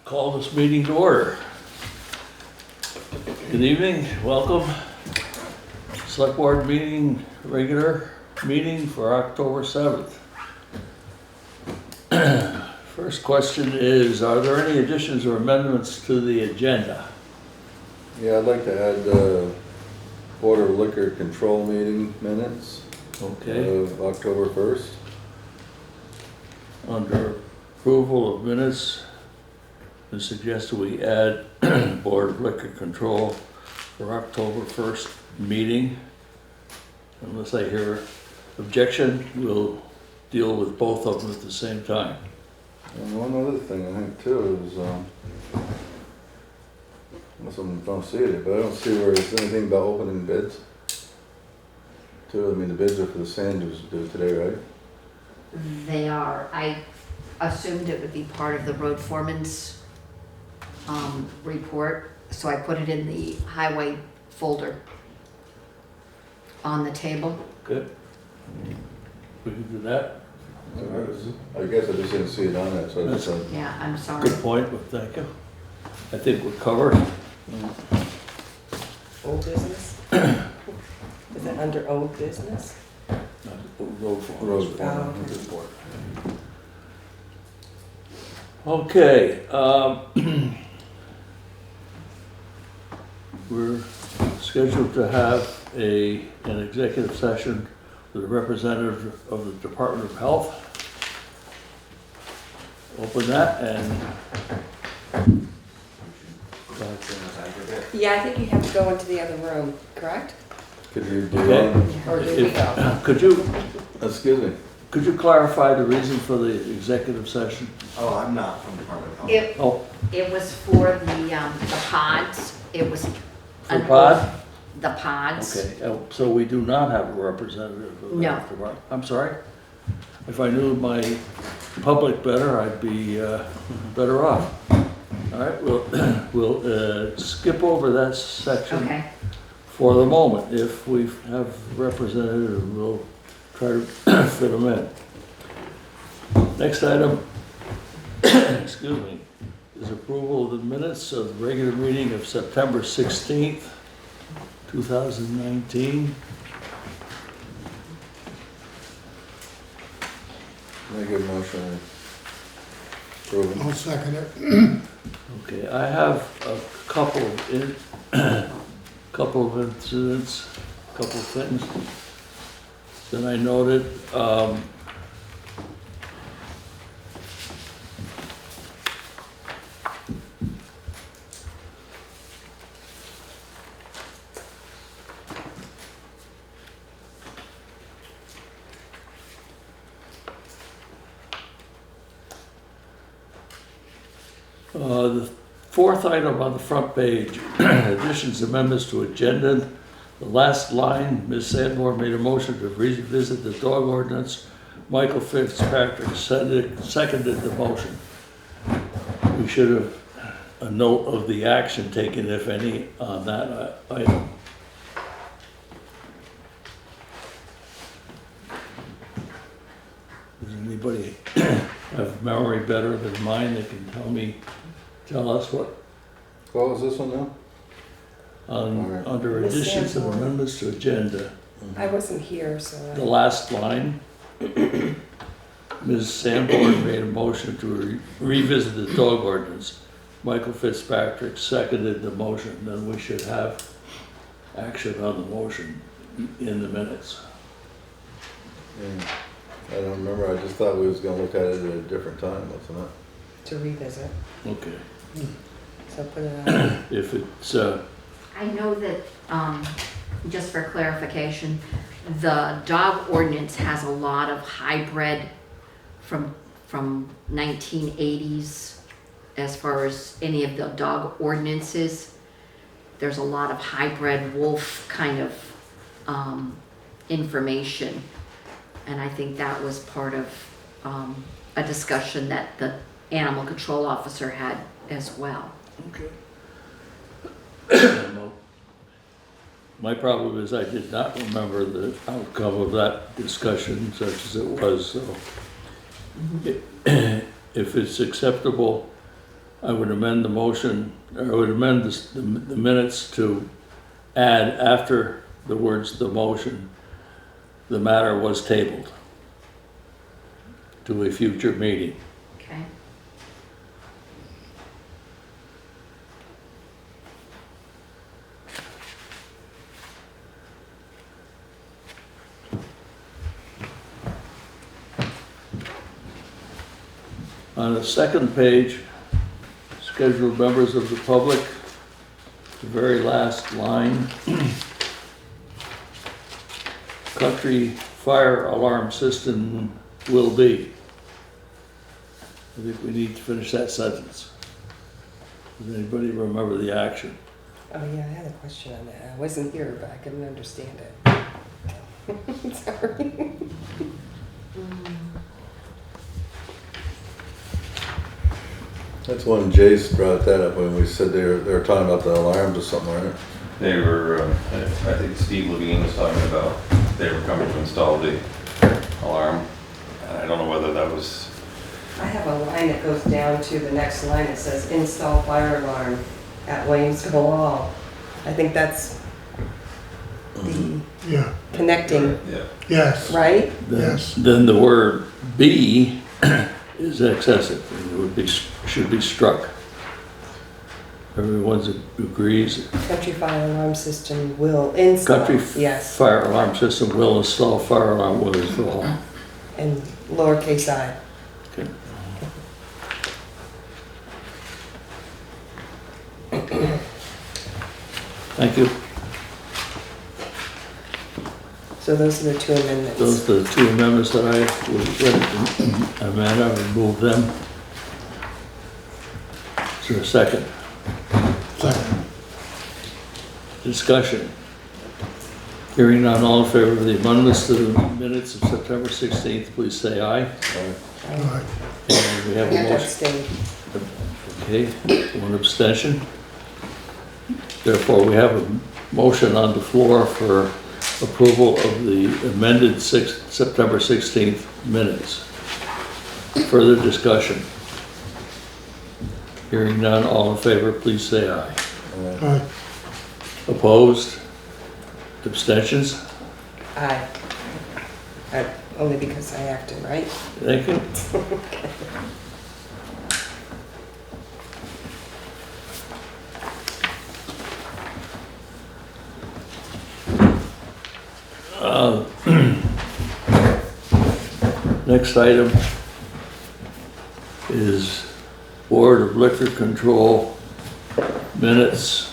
Call this meeting to order. Good evening, welcome. Select Board meeting, regular meeting for October 7th. First question is, are there any additions or amendments to the agenda? Yeah, I'd like to add the Board of Liquor Control meeting minutes Okay, of October 1st. under approval of minutes, I suggest we add Board of Liquor Control for October 1st meeting. Unless I hear objection, we'll deal with both of them at the same time. And one other thing I think too is, unless I don't see it, but I don't see where there's anything about opening bids. Too, I mean, the bids are for the sand dues due today, right? They are. I assumed it would be part of the road foreman's report, so I put it in the highway folder on the table. Good. We can do that. I guess I just didn't see it on that, so I just said, Yeah, I'm sorry. Good point, but thank you. I think we're covered. Old business? Is it under old business? Road for road Oh, foreman. Okay, we're scheduled to have an executive session with a representative of the Department of Health. Open that and Yeah, I think you have to go into the other room, correct? Could you do Okay. that? Or do we go? Excuse me. Could you clarify the reason for the executive session? Oh, I'm not from Department of Health. It was for the pods. It was For an pod? old- The pods. Okay, so we do not have a representative of the No. health department? I'm sorry? If I knew my public better, I'd be better off. All right, we'll skip over that section Okay. for the moment. If we have a representative, we'll try to fit them in. Next item, excuse me, is approval of the minutes of the regular meeting of September 16th, 2019. Make a motion. Approve I'll it. second it. Okay, I have a couple of incidents, couple of things that I noted. The fourth item on the front page, additions, amendments to agenda. The last line, Ms. Sanborn made a motion to revisit the dog ordinance. Michael Fitzpatrick seconded the motion. We should have a note of the action taken, if any, on that item. Does anybody have memory better than mine that can tell us what, What was this one now? under Ms. additions and Sanborn. amendments to agenda, I wasn't here, so. the last line, Ms. Sanborn made a motion to revisit the dog ordinance. Michael Fitzpatrick seconded the motion, then we should have action on the motion in the minutes. Yeah. I don't remember, I just thought we was gonna look at it at a different time, wasn't it? To revisit, Okay, so put it on. if it's, I know that, just for clarification, the dog ordinance has a lot of hybrid from 1980s as far as any of the dog ordinances. There's a lot of hybrid wolf kind of information. And I think that was part of a discussion that the animal control officer had as well. okay. My problem is I did not remember the outcome of that discussion such as it was, so if it's acceptable, I would amend the motion, or I would amend the minutes to add after the words "the motion," the matter was tabled to a future meeting. Okay. On the second page, scheduled members of the public, the very last line. Country fire alarm system will be. I think we need to finish that sentence. Does anybody remember the action? Oh, yeah, I had a question on that. I wasn't here, but I couldn't understand it. Sorry. That's when Jace brought that up when we said they were talking about the alarms or something, right? They were, I think Steve Levine was talking about, they were coming to install the alarm. And I don't know whether that was, I have a line that goes down to the next line that says install fire alarm at Williamsville Hall. I think that's the Yeah, connecting, yeah. yes, right? yes. Then the word "be" is excessive, and it would be, should be struck. Everyone agrees. Country fire alarm system will install. Country Yes, fire alarm system will install fire alarm Williamsville Hall. and lowercase I. Okay. Thank you. So those are the two amendments. Those are the two amendments that I would amend. I would move them. Is there a second? Second. Discussion. Hearing none, all in favor of the amendments to the minutes of September 16th, please say aye. All right. And we I have a have to motion. abstain. Okay, one abstention. Therefore, we have a motion on the floor for approval of the amended September 16th minutes. Further discussion. Hearing none, all in favor, please say aye. All right. Opposed? Abstentions? Aye. Only because I have to, right? Thank you. Next item is Board of Liquor Control minutes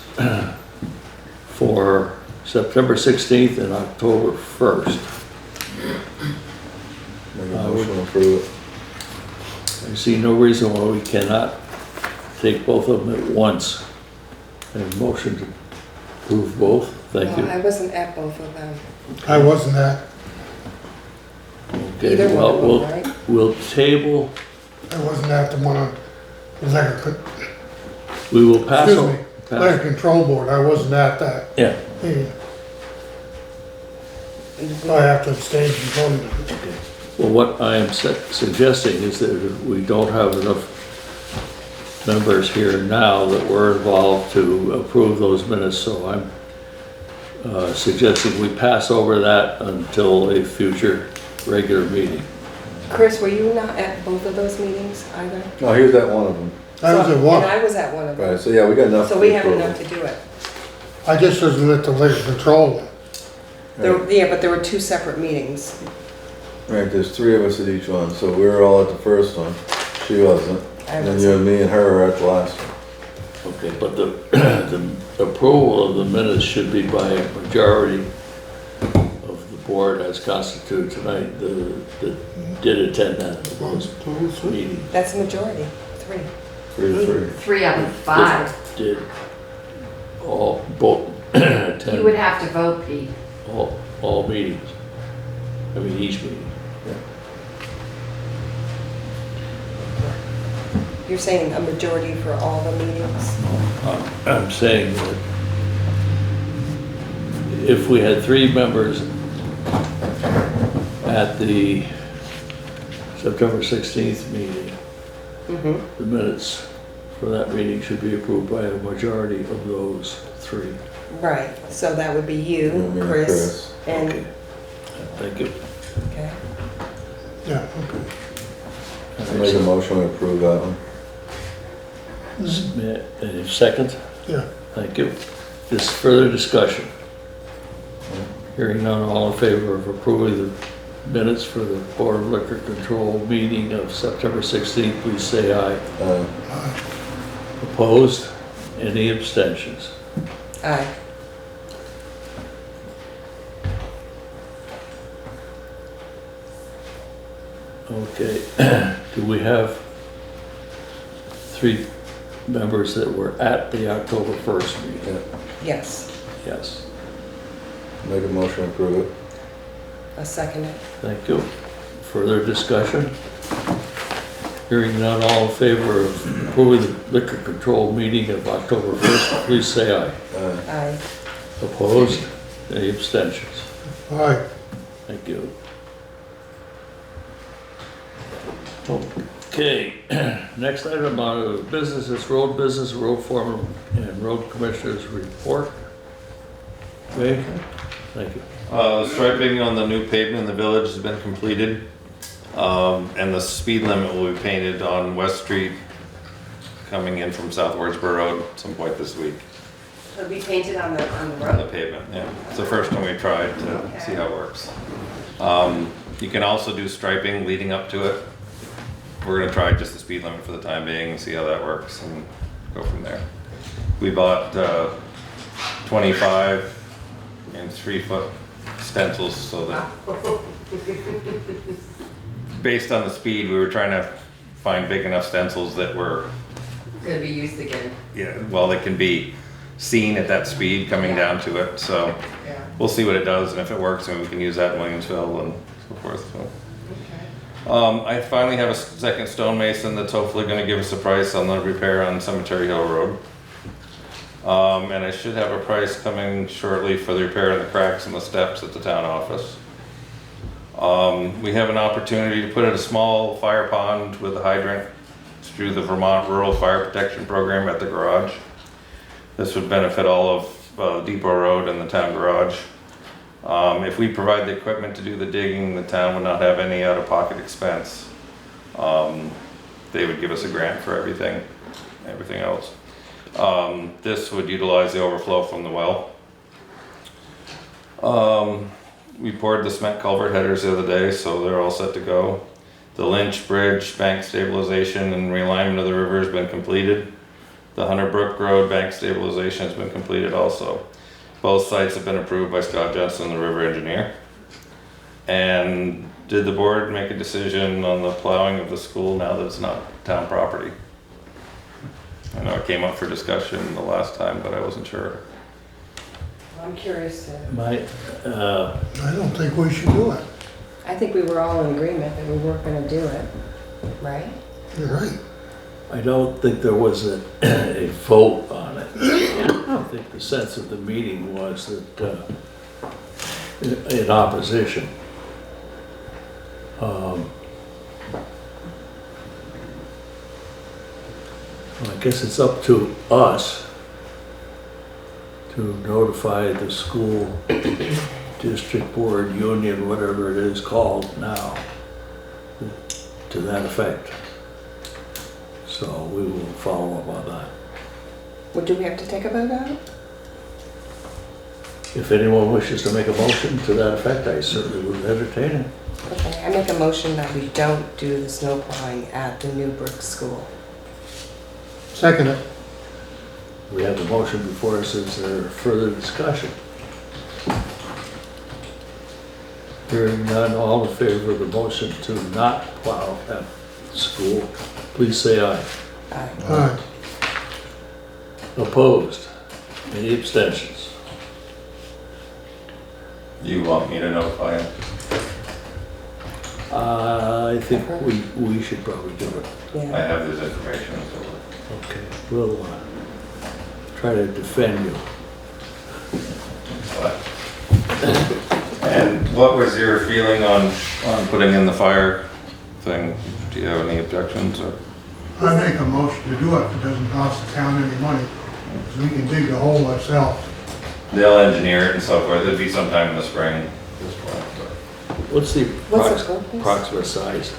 for September 16th and October 1st. Make a motion to approve it. I see no reason why we cannot take both of them at once. And motion to approve both. Thank Well, you. I wasn't at both of them. I wasn't at, Okay, Either one well, of them, right? we'll table, I wasn't at the one on liquor, we will pass. excuse me, pass- liquor control board, I wasn't at that Yeah, meeting. So I have to abstain from voting. well, what I am suggesting is that we don't have enough members here now that were involved to approve those minutes, so I'm suggesting we pass over that until a future regular meeting. Chris, were you not at both of those meetings either? No, he was at one of them. I was So- at one, And I was at one of them. Right, so yeah, we got enough. So to we have approve. enough to do it. I just wasn't at the liquor control one. Yeah, but there were two separate meetings. Right, there's three of us at each one, so we were all at the first one. She wasn't. I And then was. you and me and her were at the last one. Okay, but the, the approval of the minutes should be by a majority of the board as constituted tonight, that did attend that meeting. That's a majority, 3. 3-3. 3 out of 5. Did all, both, attend. You would have to vote, Pete. All meetings. I mean, each meeting. You're saying a majority for all the meetings? I'm saying that if we had 3 members at the September 16th meeting, Mm-hmm. the minutes for that meeting should be approved by a majority of those three. Right, so that would be you, me and Chris, and, Okay. Thank you. okay. Yeah, okay. I make a motion to approve that one. Any second? Yeah. Thank you. Is further discussion? Hearing none, all in favor of approving the minutes for the Board of Liquor Control meeting of September 16th, please say aye. Opposed? Any abstentions? Aye. Okay, do we have three members that were at the October 1st meeting? Yeah, Yes, Yes, make a motion to approve it. a second it. thank you. Further discussion? Hearing none, all in favor of approving the liquor control meeting of October 1st, please say aye. Aye. Opposed? Any abstentions? Aye. Thank you. Okay, next item on business is road business, road foreman and road commissioners report. Okay, thank you. Striping on the new pavement in the village has been completed. And the speed limit will be painted on West Street coming in from South Wardsboro Road at some point this week. It'll be painted on the On the road? pavement, yeah. It's the first one we tried to see how it works. You can also do striping leading up to it. We're gonna try just the speed limit for the time being and see how that works and go from there. We bought 25 and 3-foot stencils so that based on the speed, we were trying to find big enough stencils that were, Gonna be used again. yeah, well, they can be seen at that speed coming down to it, so Yeah. we'll see what it does, and if it works, then we can use that in Williamsville and so forth, so. Okay. I finally have a second stonemason that's hopefully gonna give us a price on the repair on Cemetery Hill Road. And I should have a price coming shortly for the repair of the cracks in the steps at the town office. We have an opportunity to put in a small fire pond with a hydrant through the Vermont Rural Fire Protection Program at the garage. This would benefit all of Depot Road and the town garage. If we provide the equipment to do the digging, the town would not have any out-of-pocket expense. They would give us a grant for everything else. This would utilize the overflow from the well. We poured the cement culvert headers the other day, so they're all set to go. The Lynch Bridge bank stabilization and realignment of the river has been completed. The Hunter Brook Road bank stabilization has been completed also. Both sites have been approved by Scott Johnson, the river engineer. And did the board make a decision on the plowing of the school now that it's not town property? I know it came up for discussion the last time, but I wasn't sure. I'm curious to, I don't think we should do it. I think we were all in agreement that we weren't gonna do it, right? You're right. I don't think there was a vote on it. I think the sense of the meeting was that, in opposition. Well, I guess it's up to us to notify the school district board, union, whatever it is called now, to that effect. So we will follow up on that. Well, do we have to take a vote on it? If anyone wishes to make a motion to that effect, I certainly would entertain it. Okay, I make a motion that we don't do the snow plowing at the New Brook School. Second it. We have the motion before us. Is there further discussion? Hearing none, all in favor of the motion to not plow at school, please say aye. Aye. Aye. Opposed? Any abstentions? You want me to notify him? I think we should probably do it. I Yeah. have this information, so. Okay, we'll try to defend you. And what was your feeling on putting in the fire thing? Do you have any objections or? I make a motion to do it if it doesn't cost the town any money. So we can dig the hole ourselves. They'll engineer it and so forth. It'd be sometime in the spring at this point. What's the What's the purpose? approximate size?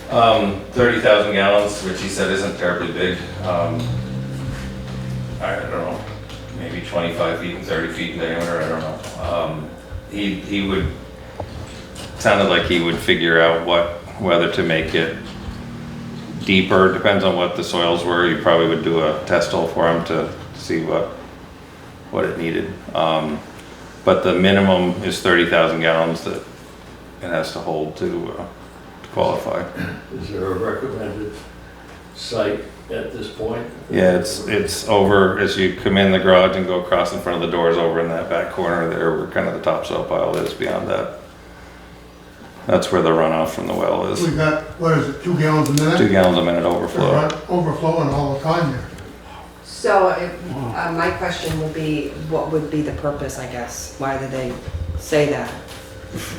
30,000 gallons, which he said isn't terribly big. I don't know, maybe 25 feet and 30 feet in diameter, I don't know. He would, sounded like he would figure out whether to make it deeper, depends on what the soils were. You probably would do a test hole for him to see what it needed. But the minimum is 30,000 gallons that it has to hold to qualify. Is there a recommended site at this point? Yeah, it's over, as you come in the garage and go across in front of the doors, over in that back corner there where kind of the topsoil pile is. Beyond that, that's where the runoff from the well is. We got, what is it, 2 gallons a minute? 2 gallons a minute They're overflow. overflowing all the time there. So my question would be, what would be the purpose, I guess? Why did they say that?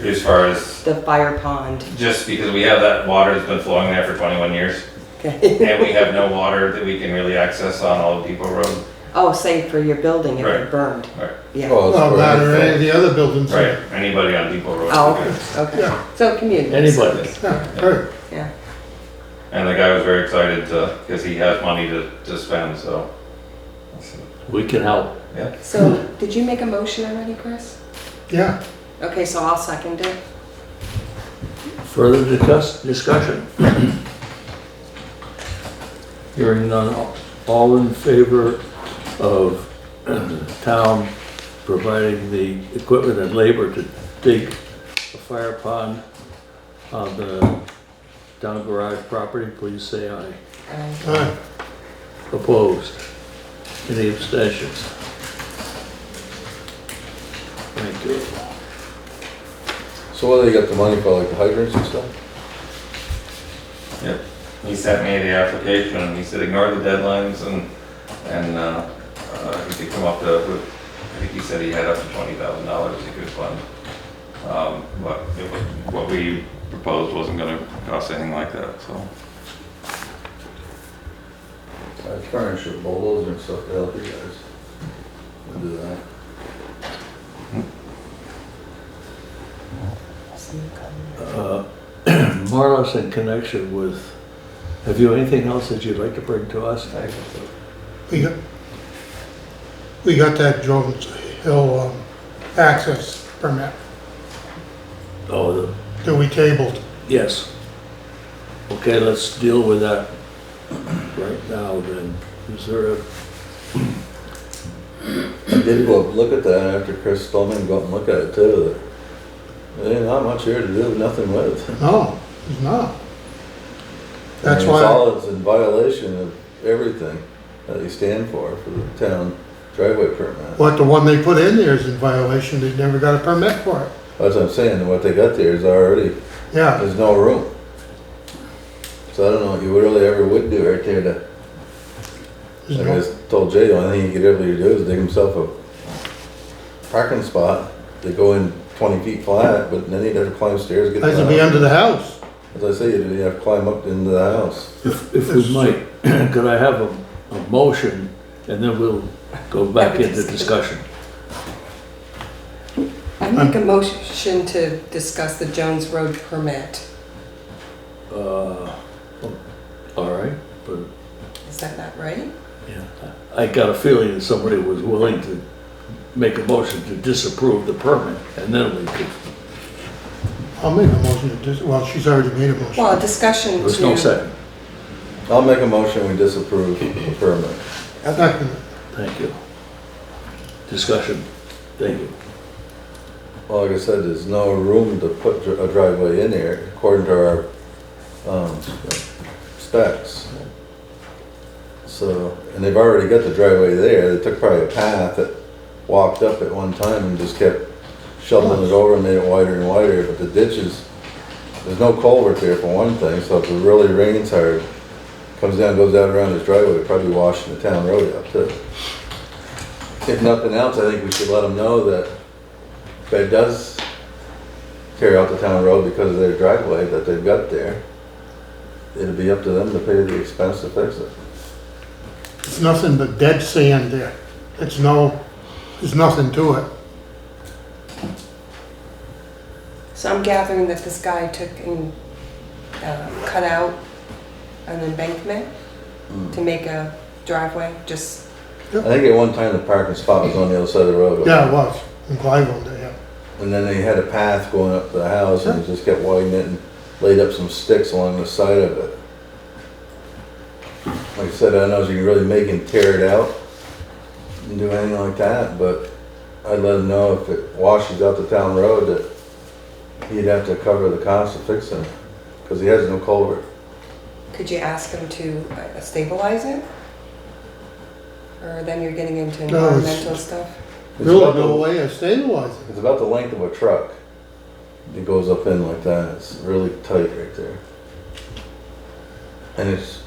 As far as, The fire pond, just because we have that water that's been flowing there for 21 years, okay? and we have no water that we can really access on Old Depot Road. Oh, say for your building if Right. it burned, Right, yeah. Well, it's Well, for that or any of anything. the other buildings. right, anybody on Depot Road. Oh, can. okay, Yeah. okay. So community. Anybody. Yeah, right. Yeah. And the guy was very excited to, because he has money to spend, so. We can help. Yeah. So did you make a motion already, Chris? Yeah, Okay, so I'll second it. Further discussion? Hearing none, all in favor of the town providing the equipment and labor to dig a fire pond on the town garage property, please say aye. aye. Opposed? Any abstentions? Thank you. So what, they got the money for like the hydrants and stuff? Yep. He sent me the application and he said ignore the deadlines and he could come up to, I think he said he had up to $20,000 he could fund. But what we proposed wasn't gonna cost anything like that, so. I'd furnish a bulldozer and stuff to help you guys. We'll do that. Marlos, in connection with, have you anything else that you'd like to bring to us? We got that Jones Hill access permit Oh, that we tabled. yes. Okay, let's deal with that right now then. Is there a, I did go up and look at that after Chris told me to go up and look at it too. There ain't not much here to do, nothing with. No, it's not. I That's mean, why, it's in violation of everything that you stand for the town driveway permit. what the one they put in there is in violation, they never got a permit for it. That's what I'm saying, what they got there is already, Yeah, there's no room. So I don't know what you really ever would do right there to, there's like no- I just told Jay, the only thing he could ever do is dig himself a parking spot to go in 20 feet flat, but then he'd have to climb stairs, get has to be down. under the house. As I say, you have to climb up into the house. if we might, could I have a motion and then we'll go back into discussion? I make a motion to discuss the Jones Road permit. All right, but Is that not right? yeah, I got a feeling that somebody was willing to make a motion to disapprove the permit and then we could, I'll make a motion to well, she's already made a motion. Well, a discussion there's no to, second. I'll make a motion, we disapprove the permit. Second. Thank you. Discussion, thank you. Well, like I said, there's no room to put a driveway in there according to our specs. So, and they've already got the driveway there. They took probably a path that walked up at one time and just kept shoveling it over and made it wider and wider. But the ditches, there's no culvert there for one thing, so if it really rains hard, comes down, goes out around his driveway, probably washing the town road out too. If nothing else, I think we should let them know that if it does tear out the town road because of their driveway that they've got there, it'd be up to them to pay the expense to fix it. It's nothing but dead sand there. There's nothing to it. So I'm gathering that this guy took and cut out an embankment to make a driveway, just, I think at one time the parking spot was on the other side of the road. Yeah, it was. In Glyville there, yeah. And then they had a path going up to the house and they just kept widening it and laid up some sticks along the side of it. Like I said, I don't know if you can really make him tear it out and do anything like that, but I'd let him know if it washes out the town road that he'd have to cover the cost of fixing it, because he has no culvert. could you ask him to stabilize it? Or then you're getting into No, it's- environmental stuff? It's Really about no the- way of stabilizing It's about the length of a truck. It goes up in like that. It's really tight right there. And it's,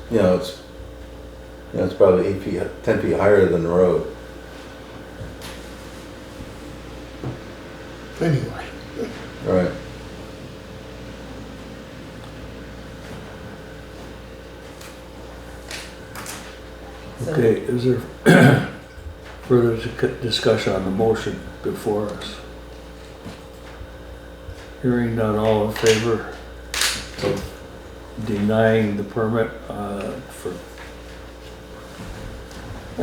it's probably 8 feet, 10 feet higher than the road. it. Anyway, Right. So- Okay, is there further discussion on the motion before us? Hearing none, all in favor of denying the permit for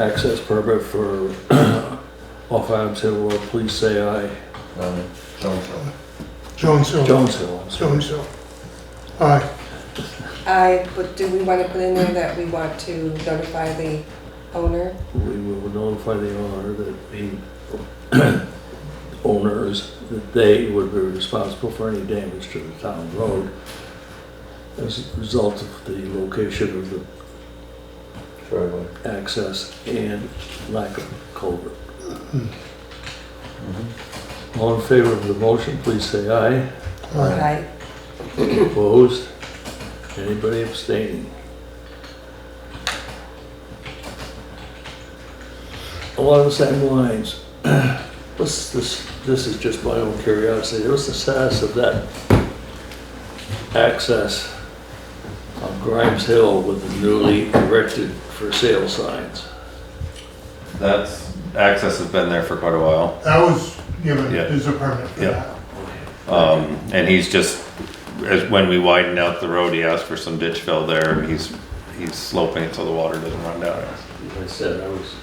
access permit for off Adams Hill Road, please say aye. Jones Hill. Jones Hill, I'm sorry. Jones Hill. Aye. But do we want to put in there that we want to notify the owner? We will notify the owner that owners that they would be responsible for any damage to the town road as a result of the location of the Driveway. access and lack of culvert. All in favor of the motion, please say aye. Aye. Opposed? Anybody abstaining? Along the same lines, this is just my own curiosity. What's the status of that access on Grimes Hill with the newly erected for sale signs? That's, access has been there for quite a while. That was given, Yeah. there's a permit for Yeah. that. And he's just, when we widened out the road, he asked for some ditch fill there, and he's sloping it so the water doesn't run down. As I said, I was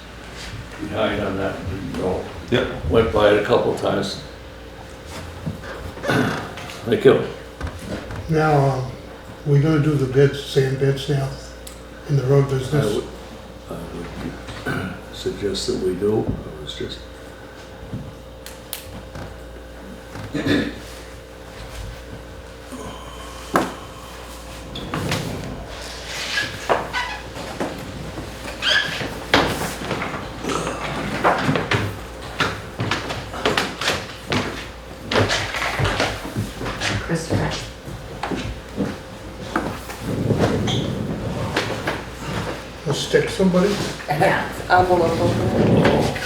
behind on that, didn't know. Yep. Went by it a couple of times. Thank you. Now, we're gonna do the bids, sand bids now, in the road I business. would suggest that we do. I was just, Christopher. Let's stick somebody. Yeah. Envelope opener.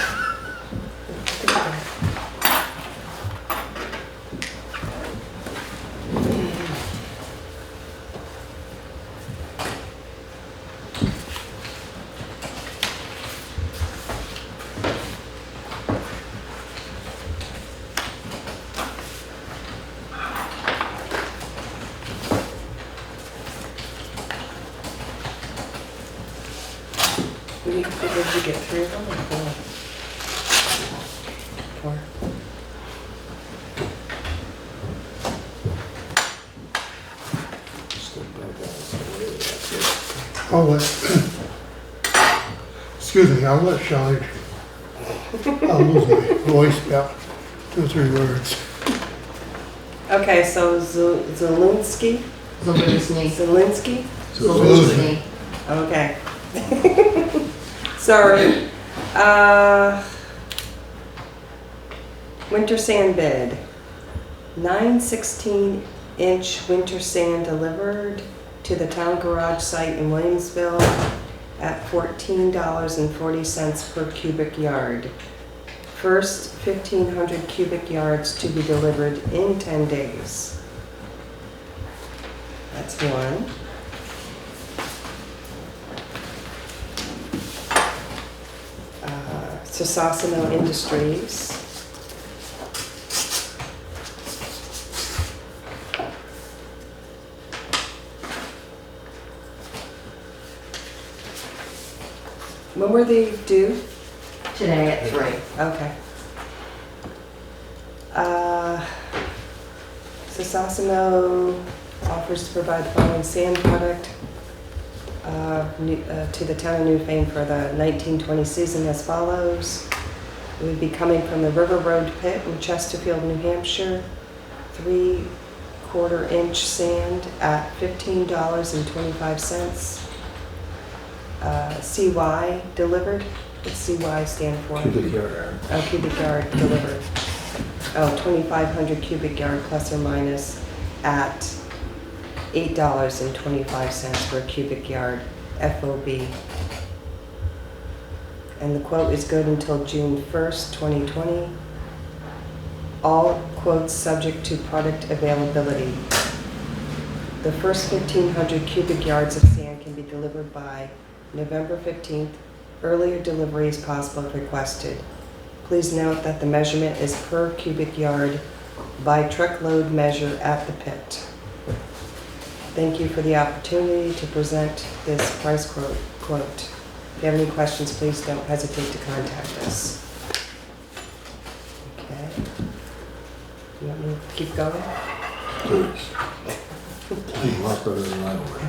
Did you get 3 of them or 4? 4. I'll let, excuse me, I'll let Shelley, I'll lose my voice about 2 or 3 words. Okay, so Zelinsky? Zaluzny. Zelinsky? so Okay. Sorry. Winter sand bid. 9/16-inch winter sand delivered to the town garage site in Williamsville at $14.40 per cubic yard. First 1,500 cubic yards to be delivered in 10 days. That's one. Sasasano Industries. When were they due? Today at 3. Okay. Sasasano offers to provide the following sand product to the town of Newfane for the 1920 season as follows. It would be coming from the River Road Pit in Chesterfield, New Hampshire. 3/4 inch sand at $15.25. CY delivered. What's CY stand for? Cubic yard. Oh, cubic yard delivered. Oh, 2,500 cubic yard plus or minus at $8.25 per cubic yard FOB. And the quote is good until June 1st, 2020. All quotes subject to product availability. The first 1,500 cubic yards of sand can be delivered by November 15th. Earlier delivery is possible if requested. Please note that the measurement is per cubic yard by truckload measure at the pit. Thank you for the opportunity to present this price quote. If you have any questions, please don't hesitate to contact us. Okay. You want me to keep going? Please. Please, a lot better than I would.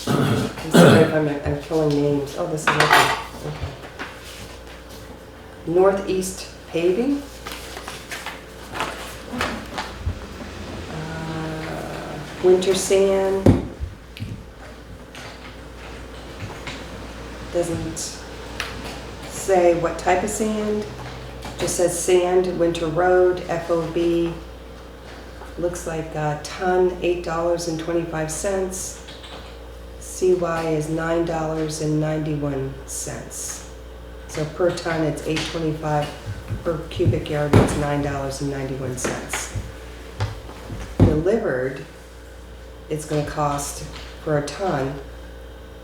I'm sorry if I'm killing names. Oh, this is okay. Northeast Paving. Winter sand. Doesn't say what type of sand. Just says sand, Winter Road, FOB. Looks like a ton, $8.25. CY is $9.91. So per ton, it's $8.25. Per cubic yard, it's $9.91. Delivered, it's going to cost for a ton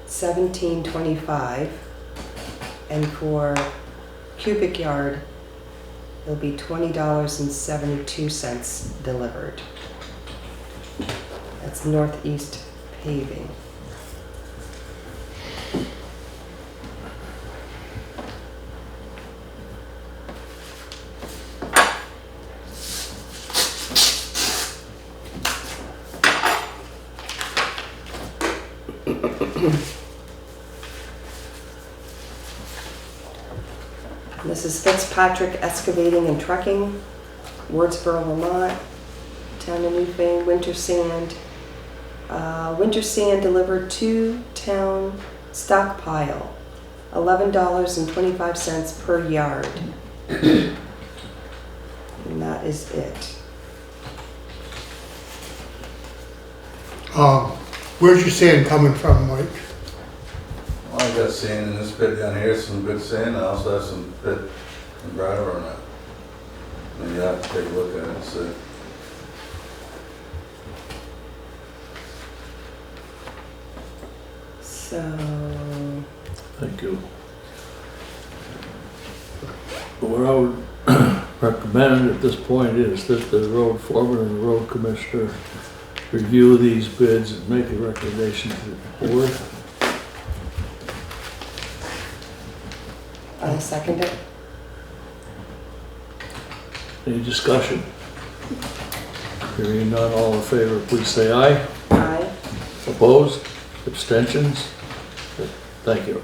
$17.25, and for cubic yard, it'll be $20.72 delivered. That's Northeast Paving. This is Fitzpatrick Excavating and Trucking, Wardsboro, Vermont, Town of Newfane, winter sand. Winter sand delivered to town stockpile, $11.25 per yard. And that is it. Where's your sand coming from, Mike? Well, I got sand in this pit down here, some good sand, I also have some pit in Brattleboro now. And you have to take a look at it and see. So, Thank you. What I would recommend at this point is that the road foreman and the road commissioner review these bids and make a recommendation to the board. I'll second it. Any discussion? Hearing none, all in favor, please say aye. Aye. Opposed? Abstentions? Thank you.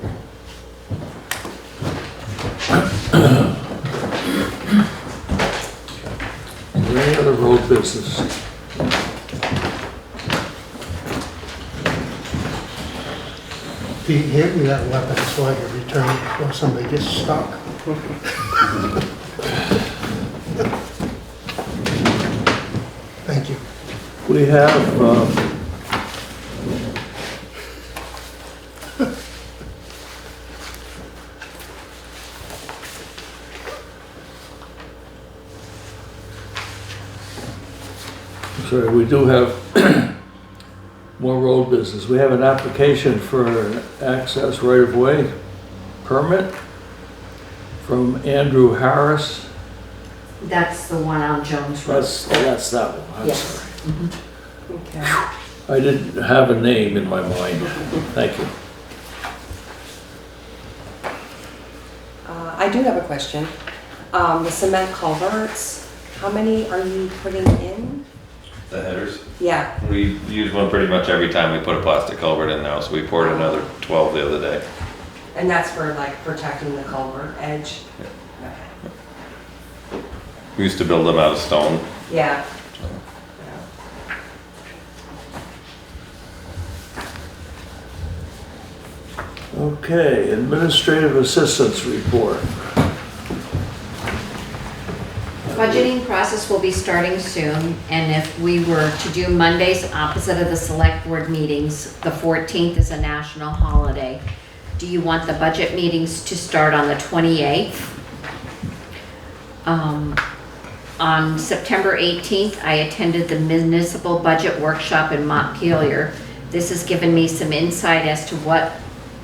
Is there any other road business? Pete, hand me that weapon so I can return it before somebody gets stuck. Thank you. We have, sorry, we do have more road business. We have an application for an access right-of-way permit from Andrew Harris. That's the one on Jones Road. That's that one, I'm Yes. sorry. Okay. I didn't have a name in my mind. Thank you. I do have a question. The cement culverts, how many are you putting in? The headers. Yeah, We use one pretty much every time we put a plastic culvert in now, so we poured another 12 the other day. and that's for like protecting the culvert edge? Okay. We used to build them out of stone. Yeah. Okay, administrative assistance report. Budgeting process will be starting soon, and if we were to do Mondays opposite of the select board meetings, the 14th is a national holiday. Do you want the budget meetings to start on the 28th? On September 18th, I attended the municipal budget workshop in Montpelier. This has given me some insight as to what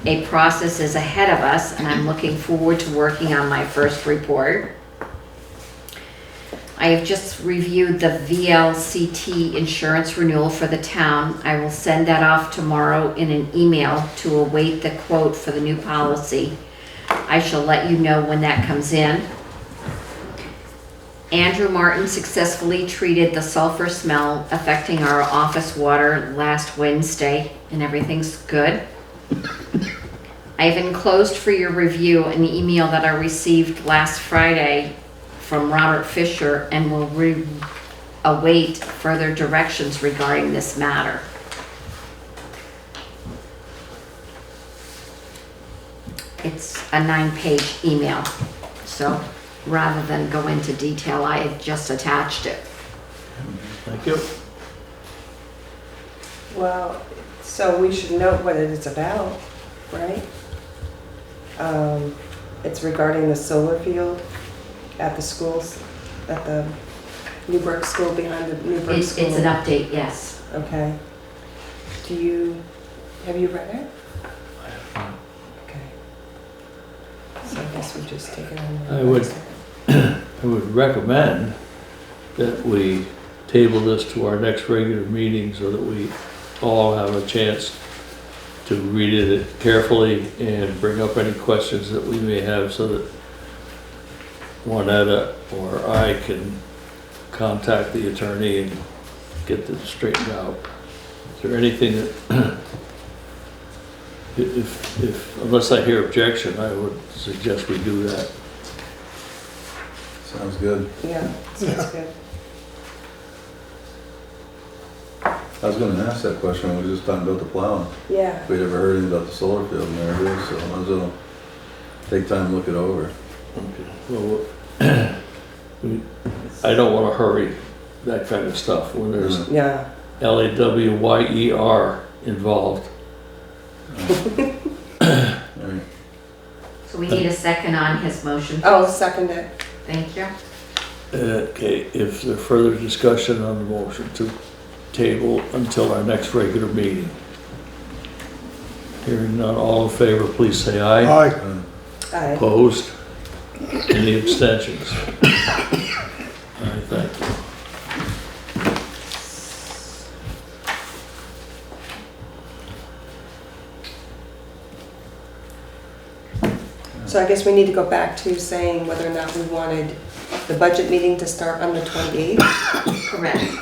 a process is ahead of us, and I'm looking forward to working on my first report. I have just reviewed the VLCT insurance renewal for the town. I will send that off tomorrow in an email to await the quote for the new policy. I shall let you know when that comes in. Andrew Martin successfully treated the sulfur smell affecting our office water last Wednesday, and everything's good. I have enclosed for your review an email that I received last Friday from Robert Fisher, and will await further directions regarding this matter. It's a 9-page email, so rather than go into detail, I have just attached it. Thank you. Well, so we should note what it is about, right? It's regarding the solar field at the schools, at the Newburgh School, behind the Newburgh It's School. an update, yes. Okay. Have you read it? Okay. So I guess we just take it on. I would recommend that we table this to our next regular meeting so that we all have a chance to read it carefully and bring up any questions that we may have, so that Juanetta or I can contact the attorney and get this straightened out. Is there anything that, unless I hear objection, I would suggest we do that. Sounds good. Yeah, sounds good. I was gonna ask that question when we were just talking about the plowing. Yeah. If we'd ever heard anything about the solar field, and there it is, so I might as well take time to look it over. Okay. Well, I don't want to hurry that kind of stuff when there's Yeah. LAWYER involved. Right. So we need a second on his motion. Oh, second it. Thank you. Okay, if there's further discussion on the motion to table until our next regular meeting. Hearing none, all in favor, please say aye. Aye. Aye. Opposed? Any abstentions? Aye, thank you. So I guess we need to go back to saying whether or not we wanted the budget meeting to start on the 28th. Correct.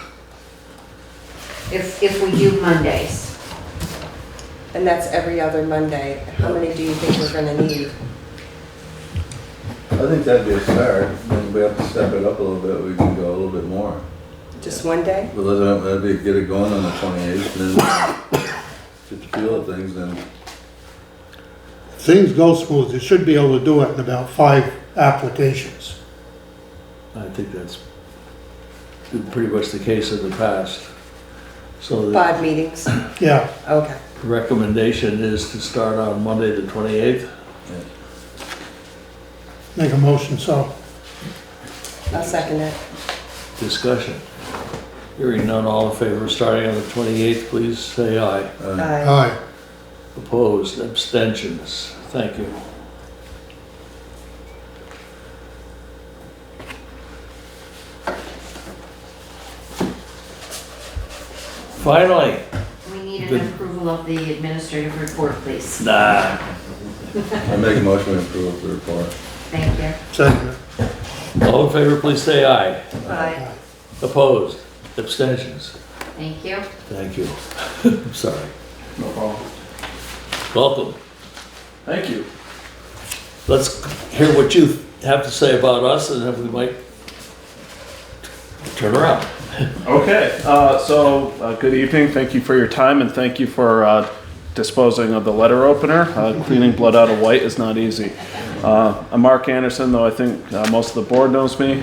If we do Mondays. And that's every other Monday. How many do you think we're gonna need? I think that'd be a start, then we have to step it up a little bit, we can go a little bit more. Just one day? But that'd be, get it going on the 28th, and then get the feel of things, then Things go smooth, you should be able to do it in about 5 applications. I think that's been pretty much the case in the past. So the 5 meetings? Yeah, Okay. recommendation is to start on Monday, the 28th. make a motion, so. I'll second it. Discussion. Hearing none, all in favor of starting on the 28th, please say aye. Aye. Aye. Opposed, abstentions, thank you. Finally, We need Good. an approval of the administrative report, please. nah, I make a motion to approve the report. Thank you. Second. all in favor, please say aye. Bye. Opposed, abstentions, Thank you. thank you. I'm sorry. No problem. Welcome. Thank you. Let's hear what you have to say about us, and then we might turn around. Okay, good evening. Thank you for your time and thank you for disposing of the letter opener. Cleaning blood out of white is not easy. I'm Mark Anderson, though I think most of the board knows me.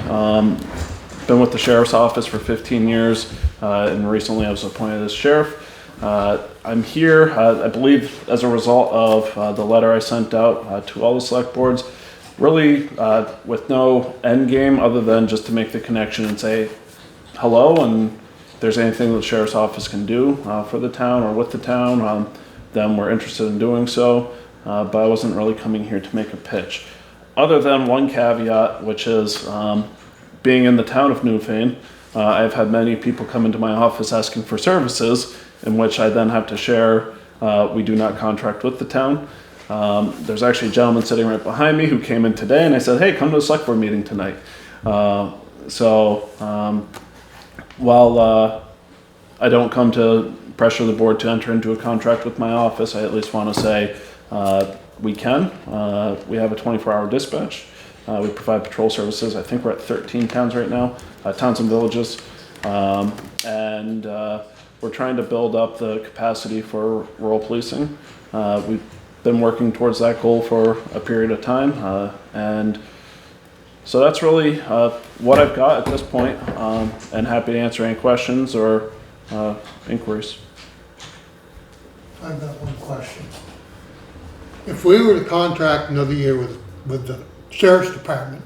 Been with the sheriff's office for 15 years and recently I was appointed as sheriff. I'm here, I believe, as a result of the letter I sent out to all the select boards, really with no end game other than just to make the connection and say hello, and if there's anything the sheriff's office can do for the town or with the town, then we're interested in doing so, but I wasn't really coming here to make a pitch. Other than one caveat, which is being in the town of Newfane, I've had many people come into my office asking for services, in which I then have to share. We do not contract with the town. There's actually a gentleman sitting right behind me who came in today, and I said, hey, come to the select board meeting tonight. While I don't come to pressure the board to enter into a contract with my office, I at least want to say we can. We have a 24-hour dispatch. We provide patrol services. I think we're at 13 towns right now, towns and villages. And we're trying to build up the capacity for rural policing. We've been working towards that goal for a period of time. And so that's really what I've got at this point, and happy to answer any questions or inquiries. I've got one question. If we were to contract another year with the sheriff's department,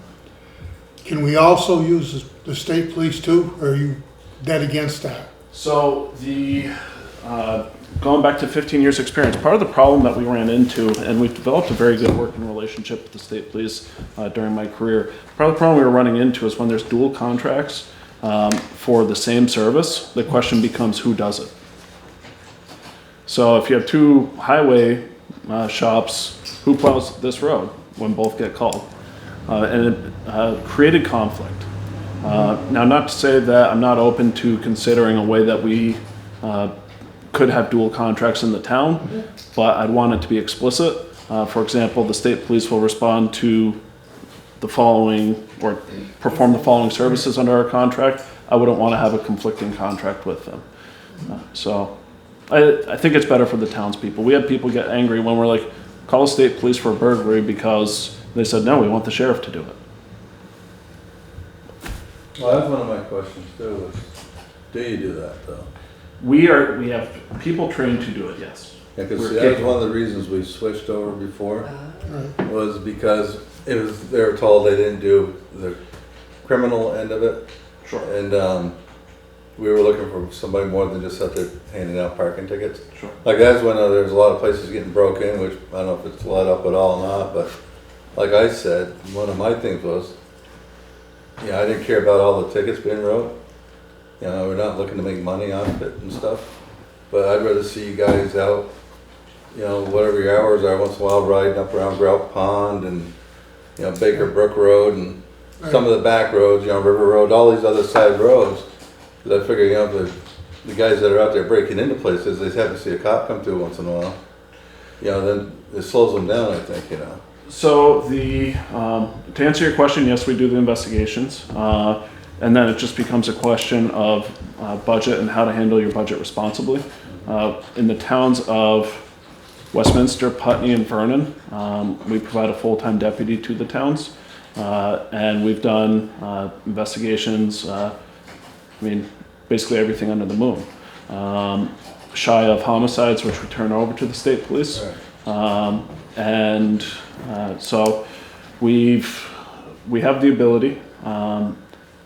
can we also use the state police too, or are you dead against that? So going back to 15 years experience, part of the problem that we ran into, and we've developed a very good working relationship with the state police during my career, part of the problem we were running into is when there's dual contracts for the same service, the question becomes who does it. So if you have two highway shops, who plows this road when both get called? And it created conflict. Now, not to say that I'm not open to considering a way that we could have dual contracts in the town, but I'd want it to be explicit. For example, the state police will respond to the following or perform the following services under our contract. I wouldn't want to have a conflicting contract with them. So I think it's better for the townspeople. We had people get angry when we're like, call the state police for a burglary because they said, no, we want the sheriff to do it. Well, that's one of my questions too, is do you do that though? We have people trained to do it, yes. Yeah, because We're that was capable. one of the reasons we switched over before, was because they were told they didn't do the criminal end of it. Sure. And we were looking for somebody more than just out there handing out parking tickets. Sure. Like that's when there's a lot of places getting broke in, which I don't know if it's let up at all or not, but like I said, one of my things was, I didn't care about all the tickets being wrote. We're not looking to make money off it and stuff, but I'd rather see you guys out, whatever your hours are, once in a while riding up around Grout Pond and, Baker Brook Road and some of the back roads, River Road, all these other side roads. Because I figure, the guys that are out there breaking into places, they have to see a cop come through once in a while. Then it slows them down, I think, So to answer your question, yes, we do the investigations. And then it just becomes a question of budget and how to handle your budget responsibly. In the towns of Westminster, Putney, and Vernon, we provide a full-time deputy to the towns. And we've done investigations, basically everything under the moon. Shy of homicides, which we turn over to the state police. So we have the ability.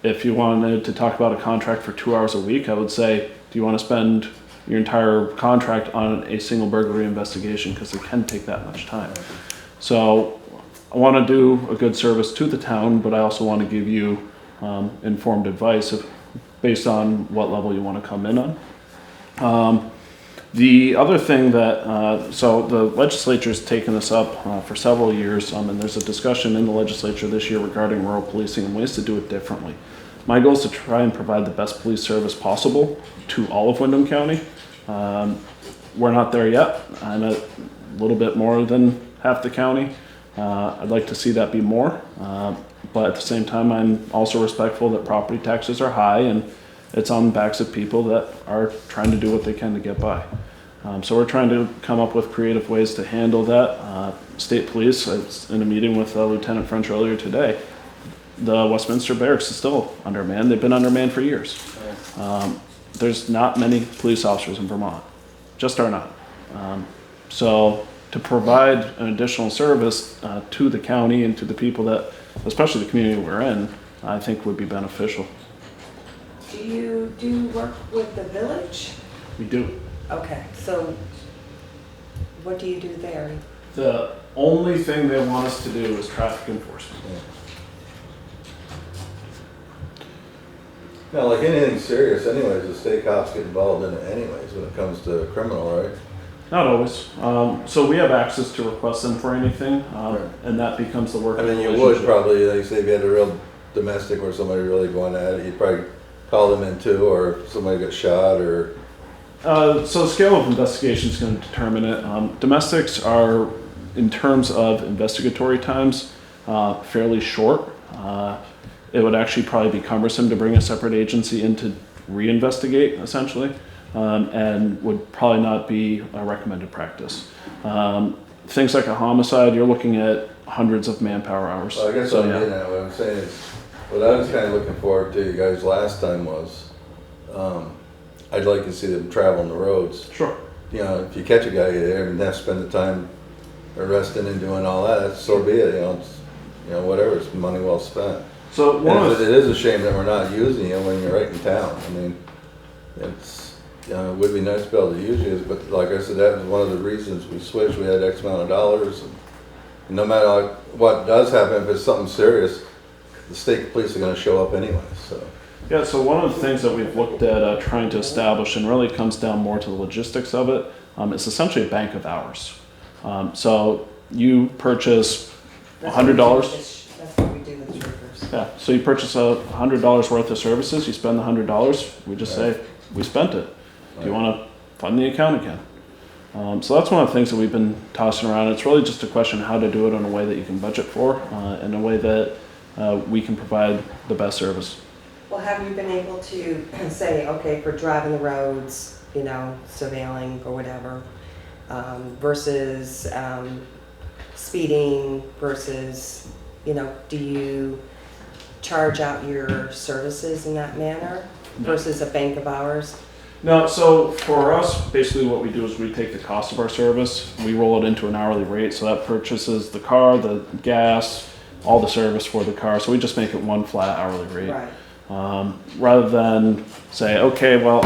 If you wanted to talk about a contract for 2 hours a week, I would say, do you want to spend your entire contract on a single burglary investigation? Because it can take that much time. So I want to do a good service to the town, but I also want to give you informed advice based on what level you want to come in on. The other thing that, so the legislature's taken this up for several years, and there's a discussion in the legislature this year regarding rural policing and ways to do it differently. My goal is to try and provide the best police service possible to all of Windham County. We're not there yet. I'm at a little bit more than half the county. I'd like to see that be more, but at the same time, I'm also respectful that property taxes are high and it's on the backs of people that are trying to do what they can to get by. So we're trying to come up with creative ways to handle that. State police, I was in a meeting with Lieutenant French earlier today. The Westminster Barracks is still undermanned. They've been undermanned for years. There's not many police officers in Vermont, just are not. So to provide an additional service to the county and to the people that, especially the community we're in, I think would be beneficial. Do you do work with the village? We do. Okay, so what do you do there? The only thing they want us to do is traffic enforcement. Now, like anything serious anyways, the state cops get involved in it anyways when it comes to criminal, right? Not always. So we have access to request them for anything, and that becomes the work. I mean, you would probably, like say if you had a real domestic where somebody really going at it, you'd probably call them in too, or somebody got shot or... So the scale of investigation is going to determine it. Domestics are, in terms of investigatory times, fairly short. It would actually probably be cumbersome to bring a separate agency in to reinvestigate, essentially, and would probably not be a recommended practice. Things like a homicide, you're looking at hundreds of manpower hours. Well, I guess so, what I'm saying is, what I was kind of looking forward to, you guys, last time was, I'd like to see them traveling the roads. Sure. You know, if you catch a guy there and have to spend the time arresting and doing all that, so be it. Whatever. It's money well spent. So it is a shame that we're not using you when you're right in town. I mean, it would be nice to be able to use you, but like I said, that was one of the reasons we switched. We had X amount of dollars. And no matter what does happen, if it's something serious, the state police are going to show up anyway. So. Yeah, so one of the things that we've looked at trying to establish, and really comes down more to the logistics of it, is essentially a bank of hours. So you purchase $100. That's what we do with troopers. Yeah, so you purchase $100 worth of services, you spend the $100, we just say, we spent it. Do you want to fund the account again? So that's one of the things that we've been tossing around. It's really just a question of how to do it in a way that you can budget for, in a way that we can provide the best service. Well, have you been able to say, okay, for driving the roads, surveilling or whatever, versus speeding versus, do you charge out your services in that manner versus a bank of hours? No, so for us, basically what we do is we take the cost of our service, we roll it into an hourly rate, so that purchases the car, the gas, all the service for the car, so we just make it one flat hourly rate. Right. Rather than say, okay, well,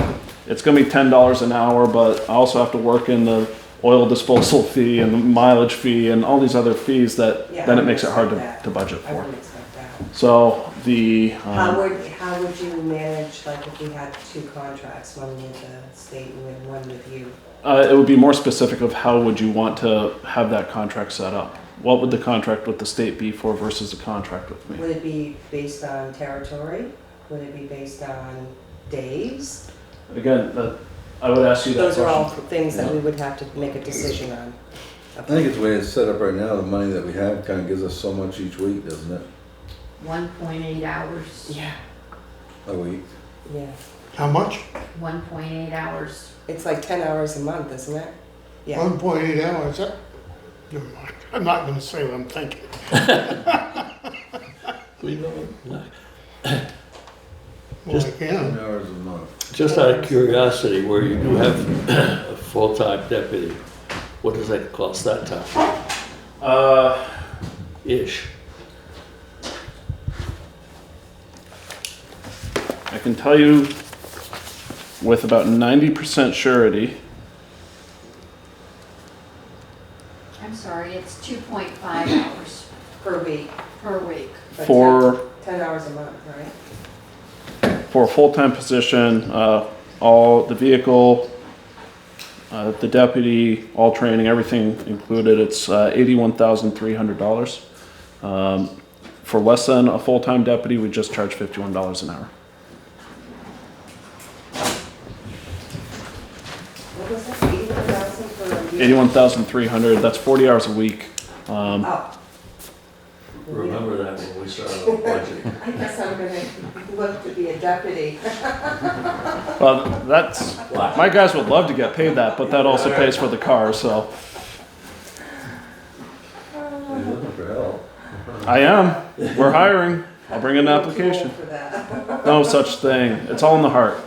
it's going to be $10 an hour, but I also have to work in the oil disposal fee and the mileage fee and all these other fees that then it makes it hard to budget I for. wouldn't expect that. So the How would you manage, like, if we had two contracts, one with the state and one with you? it would be more specific of how would you want to have that contract set up. What would the contract with the state be for versus the contract with me? Would it be based on territory? Would it be based on days? Again, I would ask you that Those are all question. things that we would have to make a decision on. I think it's the way it's set up right now. The money that we have kind of gives us so much each week, doesn't it? 1.8 hours. Yeah. A week. Yeah. How much? 1.8 hours. It's like 10 hours a month, isn't it? Yeah. 1.8 hours, never mind. I'm not gonna say what I'm thinking. We don't, Well, I 10 can. hours a month. just out of curiosity, where you do have a full-time deputy, what does that cost that time? Ish. I can tell you with about 90% surety, I'm sorry, it's 2.5 hours Per week. per week. But for 10 hours a month, right? a full-time position, all the vehicle, The deputy, all training, everything included, it's $81,300. For less than a full-time deputy, we just charge $51 an hour. What was that, 81,000 for a year? 81,300, that's 40 hours a week. Oh. Remember that when we started the budget. I guess I'm gonna look to be a deputy. Well, that's, my guys would love to get paid that, but that also pays for the car, so. You're looking for help. I am, we're hiring, I'll bring in an application. For that. No such thing, it's all in the heart.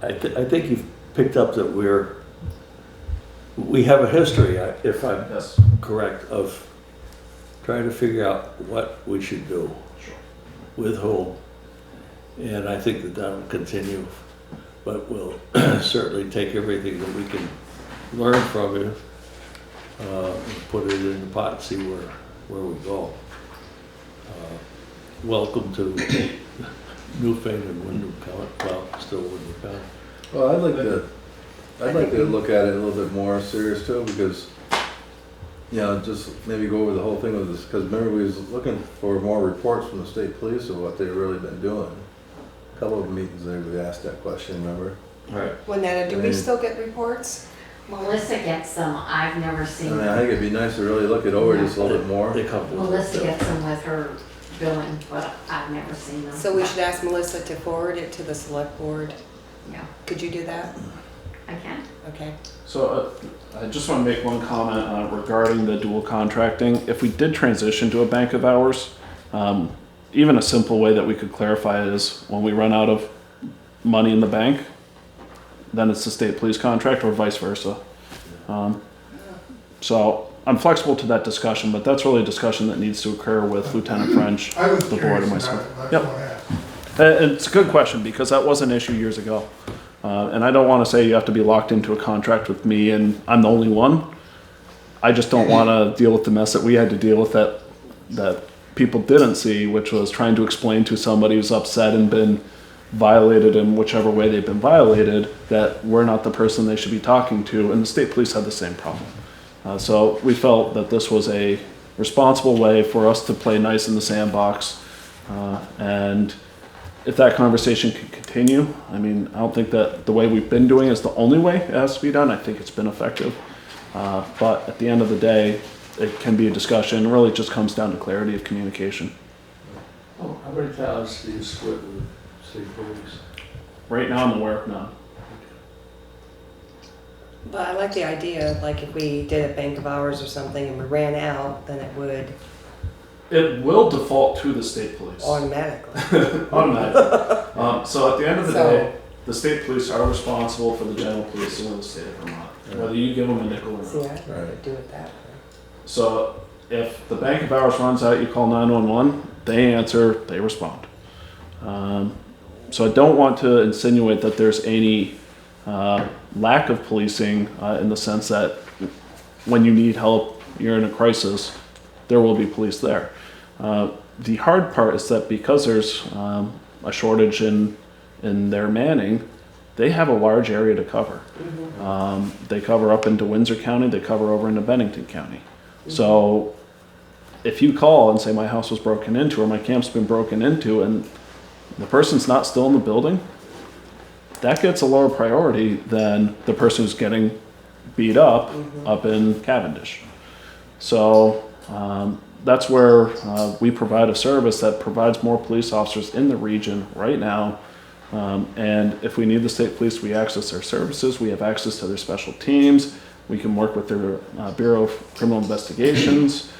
I think you've picked up that we have a history, if I'm Yes. correct, of trying to figure out what we should do with whom. And I think that that'll continue, but we'll certainly take everything that we can learn from you, and put it in the pot and see where we go. Welcome to Newfane and Wyndham County, well, still Wyndham County. Well, I'd like to look at it a little bit more serious too, because, you know, just maybe go over the whole thing with this, because remember we was looking for more reports from the state police of what they've really been doing. A couple of meetings there, we asked that question, remember? Right. Lynetta, do we still get reports? Melissa gets them, I've never I seen mean, I them. think it'd be nice to really look it over just a little bit more. They come with Melissa it. gets them with her billing, but I've never seen them. So we should ask Melissa to forward it to the select board. Yeah, Could you do that? I can. Okay. So I just want to make one comment regarding the dual contracting. If we did transition to a bank of hours, even a simple way that we could clarify it is when we run out of money in the bank, then it's the state police contract or vice versa. So I'm flexible to that discussion, but that's really a discussion that needs to occur with Lieutenant French, I was the board, and curious myself. about it, Yep. that's why I asked. It's a good question because that was an issue years ago. And I don't want to say you have to be locked into a contract with me and I'm the only one. I just don't want to deal with the mess that we had to deal with that people didn't see, which was trying to explain to somebody who's upset and been violated in whichever way they've been violated that we're not the person they should be talking to. And the state police had the same problem. So we felt that this was a responsible way for us to play nice in the sandbox. And if that conversation can continue, I mean, I don't think that the way we've been doing is the only way it has to be done. I think it's been effective. But at the end of the day, it can be a discussion. It really just comes down to clarity of communication. Oh, how many towns do you split with state police? Right now, I'm aware of none. But I like the idea, like if we did a bank of hours or something and we ran out, then it would It will default to the state police. automatically. Automatically. So at the end of the So- day, the state police are responsible for the general policing of the state of Vermont, whether you give them a nickel or See, not. I could do it that way. So if the bank of hours runs out, you call 911, they answer, they respond. So I don't want to insinuate that there's any lack of policing in the sense that when you need help, you're in a crisis, there will be police there. The hard part is that because there's a shortage in their manning, they have a large area to cover. They cover up into Windsor County, they cover over into Bennington County. So if you call and say my house was broken into or my camp's been broken into and the person's not still in the building, that gets a lower priority than the person who's getting beat up up in Cavendish. So that's where we provide a service that provides more police officers in the region right now. And if we need the state police, we access their services. We have access to their special teams. We can work with their Bureau of Criminal Investigations.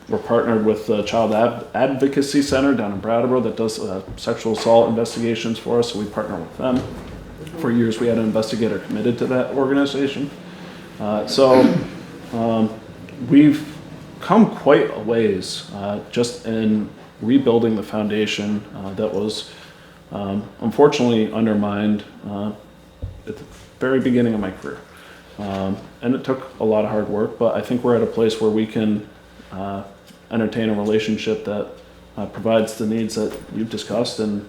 We're partnered with the Child Advocacy Center down in Brattleboro that does sexual assault investigations for us, so we partner with them. For years, we had an investigator committed to that organization. We've come quite a ways just in rebuilding the foundation that was unfortunately undermined at the very beginning of my career. And it took a lot of hard work, but I think we're at a place where we can entertain a relationship that provides the needs that you've discussed, and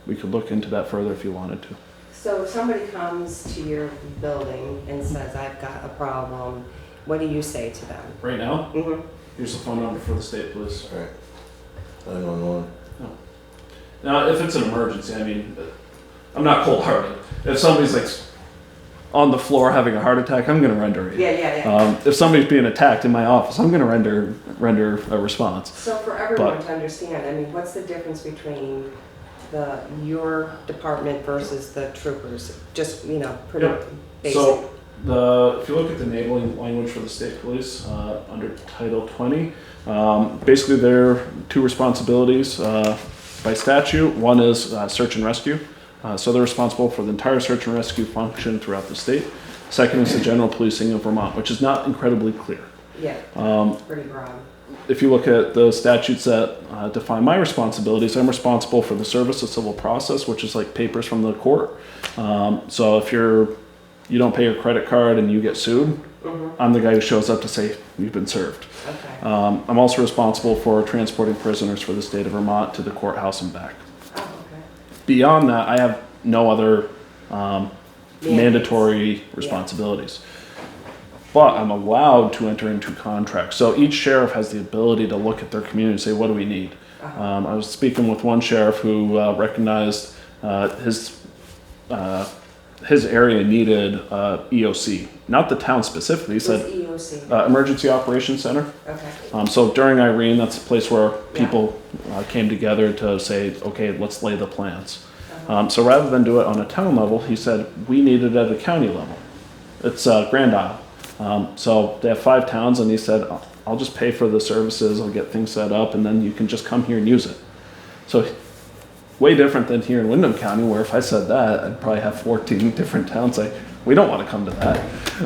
we could look into that further if you wanted to. So if somebody comes to your building and says, I've got a problem, what do you say to them? Right now, Mm-hmm. here's the phone number for the state police. Right. 911. Now, if it's an emergency, I mean, I'm not cold-hearted. If somebody's like on the floor having a heart attack, I'm going to render aid. Yeah. If somebody's being attacked in my office, I'm going to render a response. So for everyone to understand, I mean, what's the difference between your department versus the troopers? Just, pretty Yep. basic. So if you look at the enabling language for the state police under Title 20, basically there are two responsibilities by statute. One is search and rescue. So they're responsible for the entire search and rescue function throughout the state. Second is the general policing of Vermont, which is not incredibly clear. Yeah, pretty broad. If you look at the statutes that define my responsibilities, I'm responsible for the service of civil process, which is like papers from the court. So if you don't pay your credit card and you get sued, I'm the guy who shows up to say you've been served. Okay. I'm also responsible for transporting prisoners for the state of Vermont to the courthouse and back. Oh, okay. Beyond that, I have no other mandatory responsibilities. But I'm allowed to enter into contracts. So each sheriff has the ability to look at their community and say, what do we need? I was speaking with one sheriff who recognized his area needed EOC, not the town specifically. He said What's EOC? Emergency Operations Center. Okay. So during Irene, that's a place where people came together to say, okay, let's lay the plans. So rather than do it on a town level, he said, we need it at a county level. It's Grand Isle. So they have 5 towns, and he said, I'll just pay for the services, I'll get things set up, and then you can just come here and use it. So way different than here in Windham County, where if I said that, I'd probably have 14 different towns say, we don't want to come to that.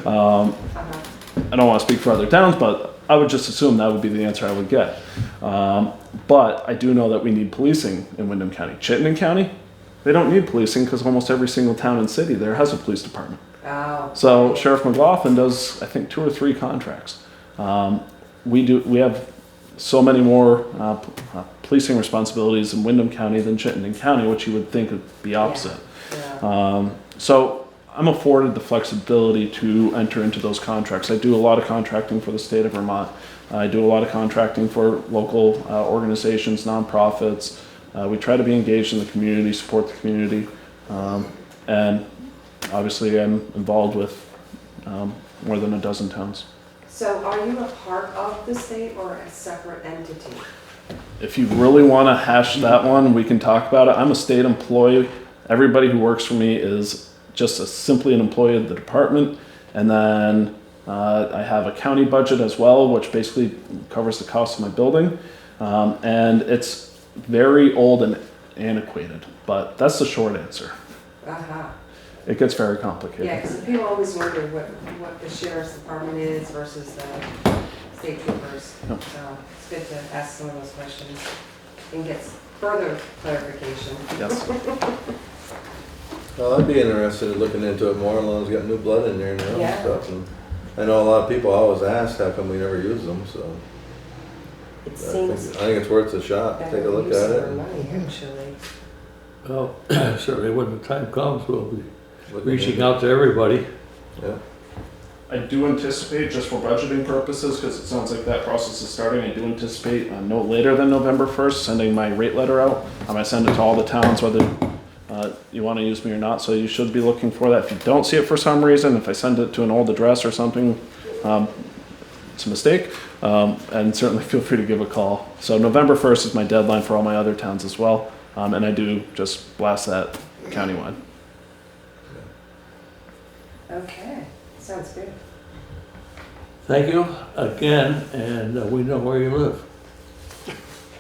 I don't want to speak for other towns, but I would just assume that would be the answer I would get. But I do know that we need policing in Windham County. Chittenden County, they don't need policing because almost every single town and city there has a police department. Oh. So Sheriff McLaughlin does, I think, 2 or 3 contracts. We have so many more policing responsibilities in Windham County than Chittenden County, which you would think would be opposite. Yeah. So I'm afforded the flexibility to enter into those contracts. I do a lot of contracting for the state of Vermont. I do a lot of contracting for local organizations, nonprofits. We try to be engaged in the community, support the community, and obviously I'm involved with more than a dozen towns. So are you a part of the state or a separate entity? If you really want to hash that one, we can talk about it. I'm a state employee. Everybody who works for me is just simply an employee of the department. And then I have a county budget as well, which basically covers the cost of my building. And it's very old and antiquated, but that's the short answer. It gets very complicated. Yeah, because people always wonder what the sheriff's department is versus the state troopers. Yep. So it's good to ask some of those questions and get further clarification. Yes. Well, I'd be interested in looking into it more, as long as we got new blood in there now Yeah. and stuff. And I know a lot of people always ask how come we never use them, so It I seems think it's worth a shot. Take a better look use at of it. our money, actually. Well, certainly when the time comes, we'll be Look reaching into out to everybody. Yeah. I do anticipate, just for budgeting purposes, because it sounds like that process is starting, I do anticipate no later than November 1st sending my rate letter out. I send it to all the towns, whether you want to use me or not, so you should be looking for that. If you don't see it for some reason, if I send it to an old address or something, it's a mistake, and certainly feel free to give a call. So November 1st is my deadline for all my other towns as well, and I do just blast that countywide. Okay, sounds good. Thank you again, and we know where you live.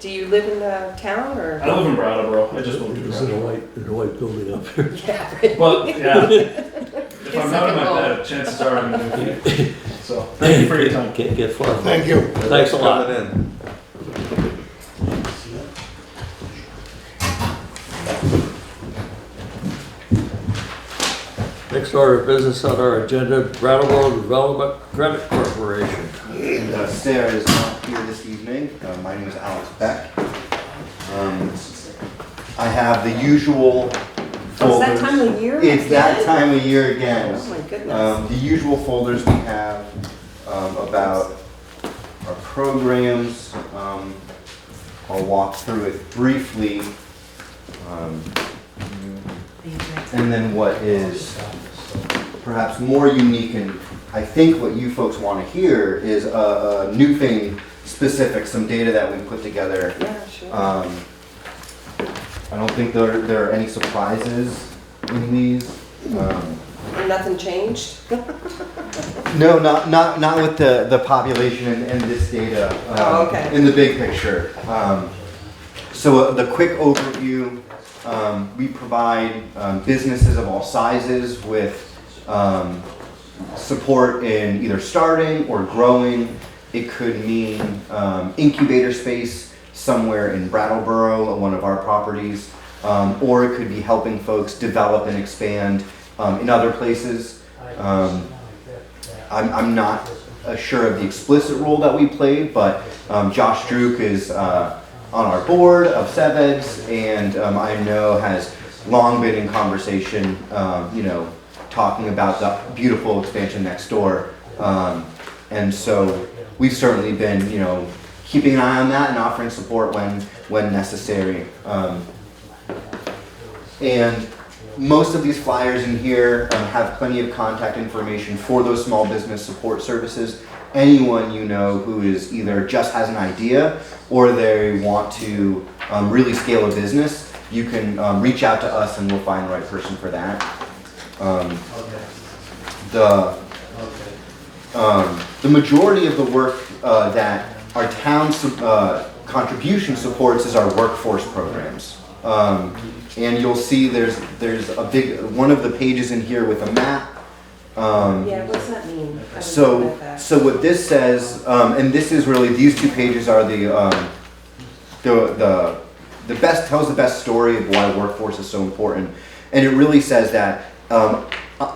Do you live in the town or? I live in Brattleboro. I just moved to It's in Brattleboro. a white building up here. Yeah, right. Well, yeah. If I'm not in my bed, chances are I'm going to be. So, thank you for your time. Can't get far. Thank you. Thanks a lot. Coming in. Next order of business on our agenda, Brattleboro Development Credit Corporation. And Sarah is not here this evening. My name is Alex Beck. I have the usual Oh, folders. it's that time of year? It's that again? time of year again. Oh my goodness. The usual folders we have about our programs. I'll walk through it briefly. And then what is perhaps more unique, and I think what you folks want to hear is a Newfane specific, some data that we put together. Yeah, sure. I don't think there are any surprises in these. And nothing changed? No, not with the population and this data. Oh, okay. In the big picture. So the quick overview, we provide businesses of all sizes with support in either starting or growing. It could mean incubator space somewhere in Brattleboro, one of our properties, or it could be helping folks develop and expand in other places. I'm not sure of the explicit role that we play, but Josh Druk is on our board of SEVEDS, and I know has long been in conversation, talking about the beautiful expansion next door. And so we've certainly been, keeping an eye on that and offering support when necessary. And most of these flyers in here have plenty of contact information for those small business support services. Anyone who is either just has an idea or they want to really scale a business, you can reach out to us and we'll find the right person for that. The majority of the work that our town's contribution supports is our workforce programs. And you'll see there's a big, one of the pages in here with a map. Yeah, what's that mean? So what this says, and this is really, these two pages are the best, tells the best story of why workforce is so important. And it really says that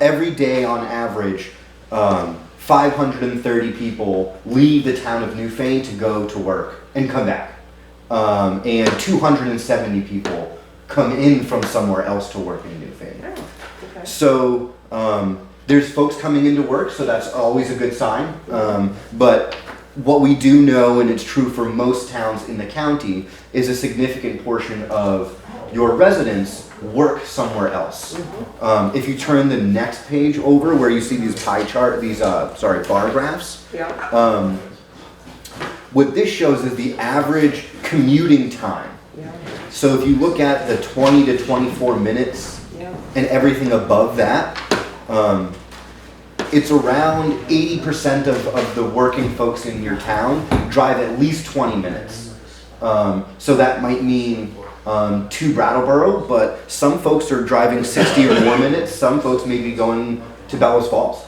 every day on average, 530 people leave the town of Newfane to go to work and come back. And 270 people come in from somewhere else to work in Newfane. Oh, okay. So there's folks coming into work, so that's always a good sign. But what we do know, and it's true for most towns in the county, is a significant portion of your residents work somewhere else. If you turn the next page over where you see these bar graphs, Yeah. what this shows is the average commuting time. Yeah. So if you look at the 20 to 24 minutes Yeah. and everything above that, it's around 80% of the working folks in your town drive at least 20 minutes. So that might mean to Brattleboro, but some folks are driving 60 or more minutes. Some folks may be going to Bellows Falls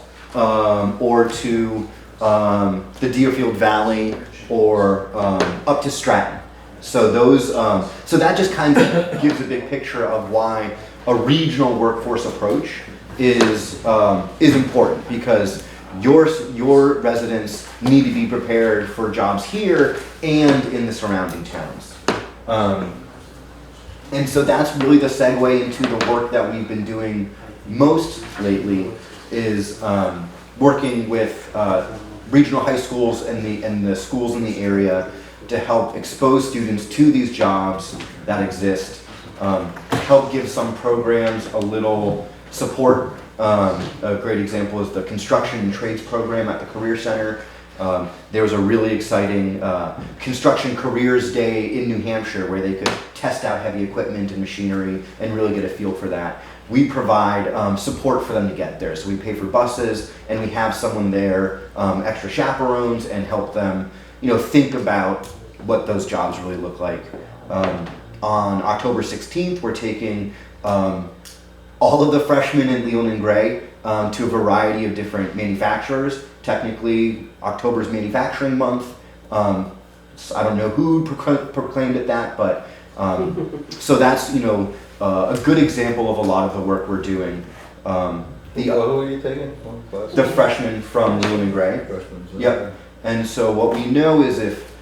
or to the Deerfield Valley or up to Stratton. So those, so that just kind of gives a big picture of why a regional workforce approach is important, because your residents need to be prepared for jobs here and in the surrounding towns. And so that's really the segue into the work that we've been doing most lately, is working with regional high schools and the schools in the area to help expose students to these jobs that exist, help give some programs a little support. A great example is the construction and trades program at the Career Center. There was a really exciting construction careers day in New Hampshire where they could test out heavy equipment and machinery and really get a feel for that. We provide support for them to get there. So we pay for buses and we have someone there, extra chaperones, and help them think about what those jobs really look like. On October 16th, we're taking all of the freshmen in Leland and Gray to a variety of different manufacturers. Technically, October's manufacturing month. So I don't know who proclaimed it that, but so that's a good example of a lot of the work we're doing. Who are you taking? The freshmen from Leland and Gray. Freshmen. Yep. And so what we know is if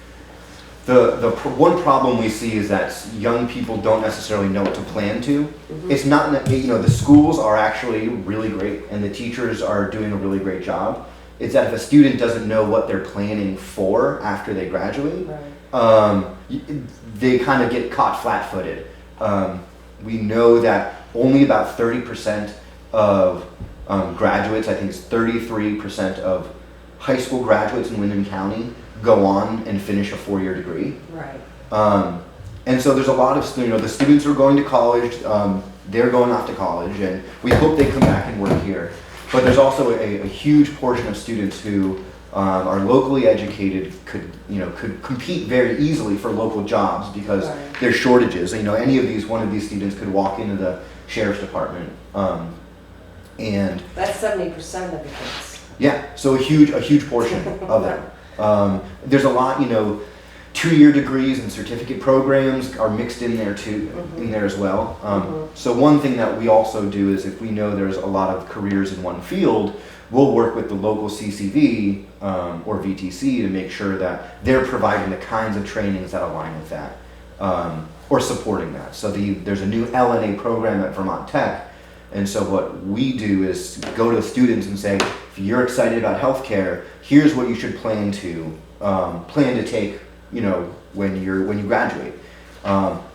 one problem we see is that young people don't necessarily know what to plan to. It's not, the schools are actually really great and the teachers are doing a really great job. It's that if a student doesn't know what they're planning for after they graduate, they kind of get caught flat-footed. We know that only about 30% of graduates, I think it's 33% of high school graduates in Windham County go on and finish a 4-year degree. Right. And so there's a lot of, the students are going to college, they're going off to college, and we hope they come back and work here. But there's also a huge portion of students who are locally educated, could compete very easily for local jobs because there's shortages. One of these students could walk into the sheriff's department, and That's 70% of the kids. yeah, so a huge portion of them. There's a lot, 2-year degrees and certificate programs are mixed in there too, in there as well. So one thing that we also do is if we know there's a lot of careers in one field, we'll work with the local CCV or VTC to make sure that they're providing the kinds of trainings that align with that, or supporting that. So there's a new LNA program at Vermont Tech. And so what we do is go to the students and say, if you're excited about healthcare, here's what you should plan to take, when you graduate.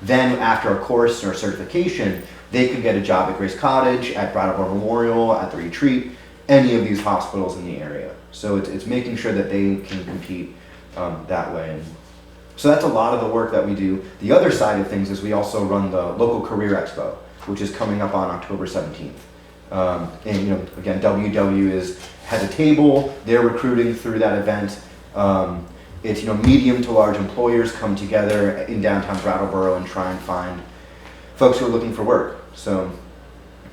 Then after a course or certification, they could get a job at Grace Cottage, at Brattleboro Memorial, at the Retreat, any of these hospitals in the area. So it's making sure that they can compete that way. And so that's a lot of the work that we do. The other side of things is we also run the local career expo, which is coming up on October 17th. And again, WW has a table. They're recruiting through that event. It's medium to large employers come together in downtown Brattleboro and try and find folks who are looking for work. So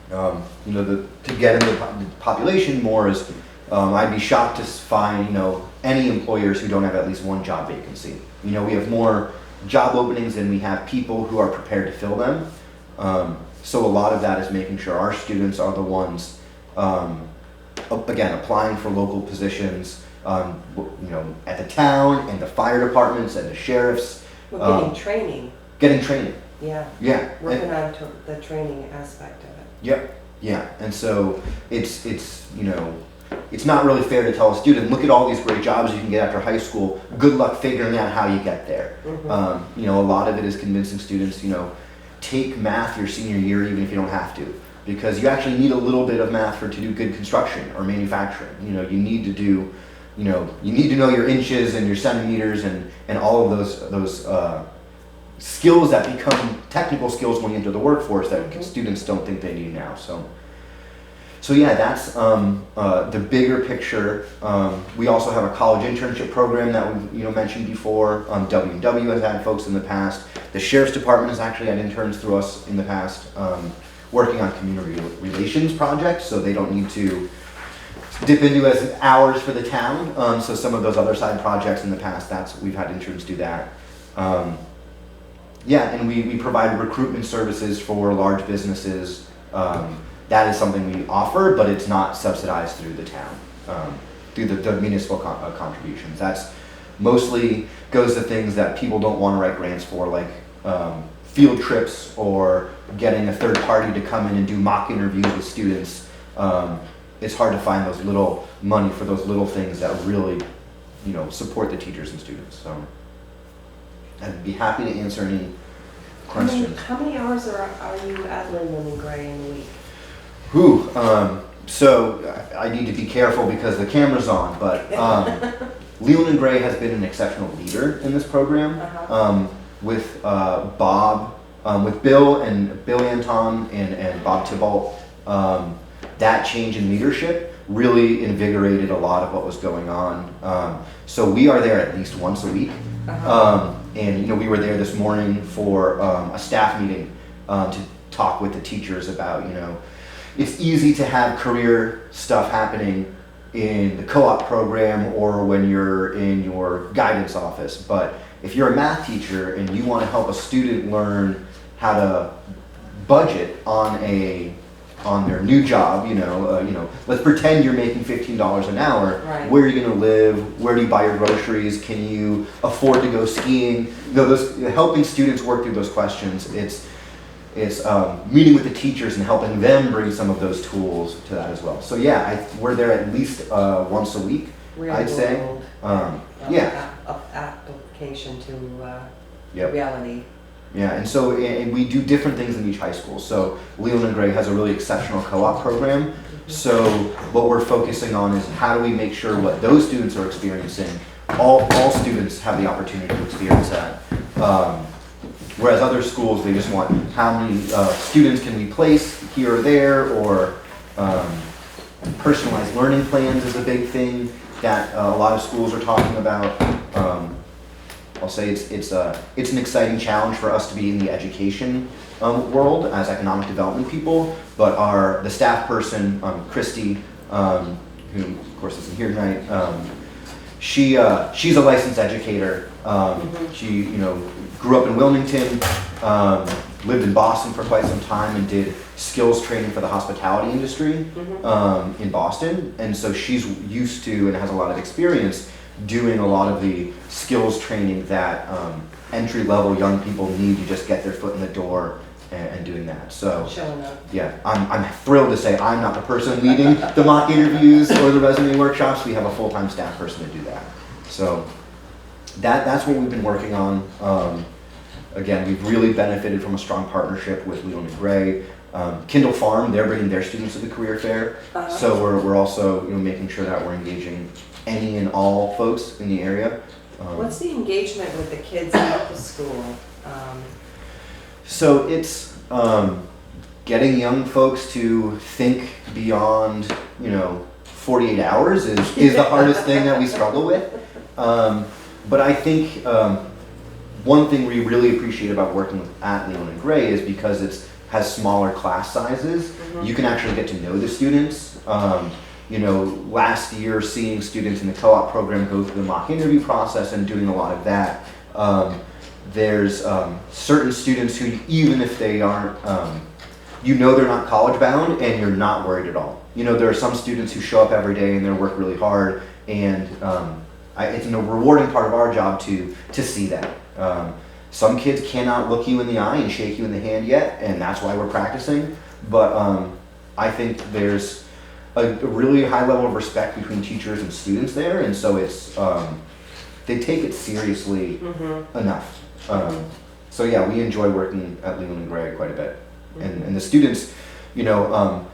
to get into the population more is I'd be shocked to find any employers who don't have at least one job vacancy. We have more job openings than we have people who are prepared to fill them. So a lot of that is making sure our students are the ones, again, applying for local positions, at the town and the fire departments and the sheriffs. Well, getting training. Getting training. Yeah. Yeah. Working on the training aspect of it. Yep. Yeah. And so it's not really fair to tell a student, look at all these great jobs you can get after high school. Good luck figuring out how you get there. A lot of it is convincing students, take math your senior year even if you don't have to, because you actually need a little bit of math to do good construction or manufacturing. You need to do, you need to know your inches and your centimeters and all of those skills that become technical skills when you enter the workforce that students don't think they need now. So yeah, that's the bigger picture. We also have a college internship program that we mentioned before. WW has had folks in the past. The Sheriff's Department has actually had interns through us in the past, working on community relations projects, so they don't need to dip into as hours for the town. So some of those other side projects in the past, we've had interns do that. Yeah, and we provide recruitment services for large businesses. That is something we offer, but it's not subsidized through the town, through the municipal contributions. That's mostly goes to things that people don't want to write grants for, like field trips or getting a third party to come in and do mock interviews with students. It's hard to find those little money for those little things that really, support the teachers and students. So I'd be happy to answer any questions. How many hours are you at Lindman and Gray in a week? So I need to be careful because the camera's on, but Leland and Gray has been an exceptional leader in this program. With Bob, with Bill Anton and Bob Thibault. That change in leadership really invigorated a lot of what was going on. So we are there at least once a week. And we were there this morning for a staff meeting to talk with the teachers about, it's easy to have career stuff happening in the co-op program or when you're in your guidance office. But if you're a math teacher and you want to help a student learn how to budget on a on their new job, let's pretend you're making $15 an hour. Right. Where are you going to live? Where do you buy your groceries? Can you afford to go skiing? Helping students work through those questions. It's meeting with the teachers and helping them bring some of those tools to that as well. So yeah, we're there at least once a week, I'd say. Application to Yep. reality. Yeah, and so and we do different things in each high school. So Leland and Gray has a really exceptional co-op program. So what we're focusing on is how do we make sure what those students are experiencing, all students have the opportunity to experience that. Whereas other schools, they just want how many students can we place here or there, or personalized learning plans is a big thing that a lot of schools are talking about. I'll say it's an exciting challenge for us to be in the education world as economic development people, but the staff person, Christy, who of course isn't here tonight, she's a licensed educator. She grew up in Wilmington, lived in Boston for quite some time, and did skills training for the hospitality industry in Boston. And so she's used to and has a lot of experience doing a lot of the skills training that entry-level young people need to just get their foot in the door and doing that. So Showing up. yeah, I'm thrilled to say I'm not the person leading the mock interviews or the resume workshops. We have a full-time staff person to do that. So that's what we've been working on. Again, we've really benefited from a strong partnership with Leland and Gray. Kindle Farm, they're bringing their students to the career fair. So we're also making sure that we're engaging any and all folks in the area. What's the engagement with the kids at the school? So it's getting young folks to think beyond 48 hours is the hardest thing that we struggle with. But I think one thing we really appreciate about working at Leland and Gray is because it has smaller class sizes. You can actually get to know the students. Last year seeing students in the co-op program go through the mock interview process and doing a lot of that. There's certain students who, even if they aren't, they're not college bound and you're not worried at all. There are some students who show up every day and they work really hard, and it's a rewarding part of our job to see that. Some kids cannot look you in the eye and shake you in the hand yet, and that's why we're practicing. But I think there's a really high level of respect between teachers and students there, and so it's they take it seriously enough. So yeah, we enjoy working at Leland and Gray quite a bit, and the students,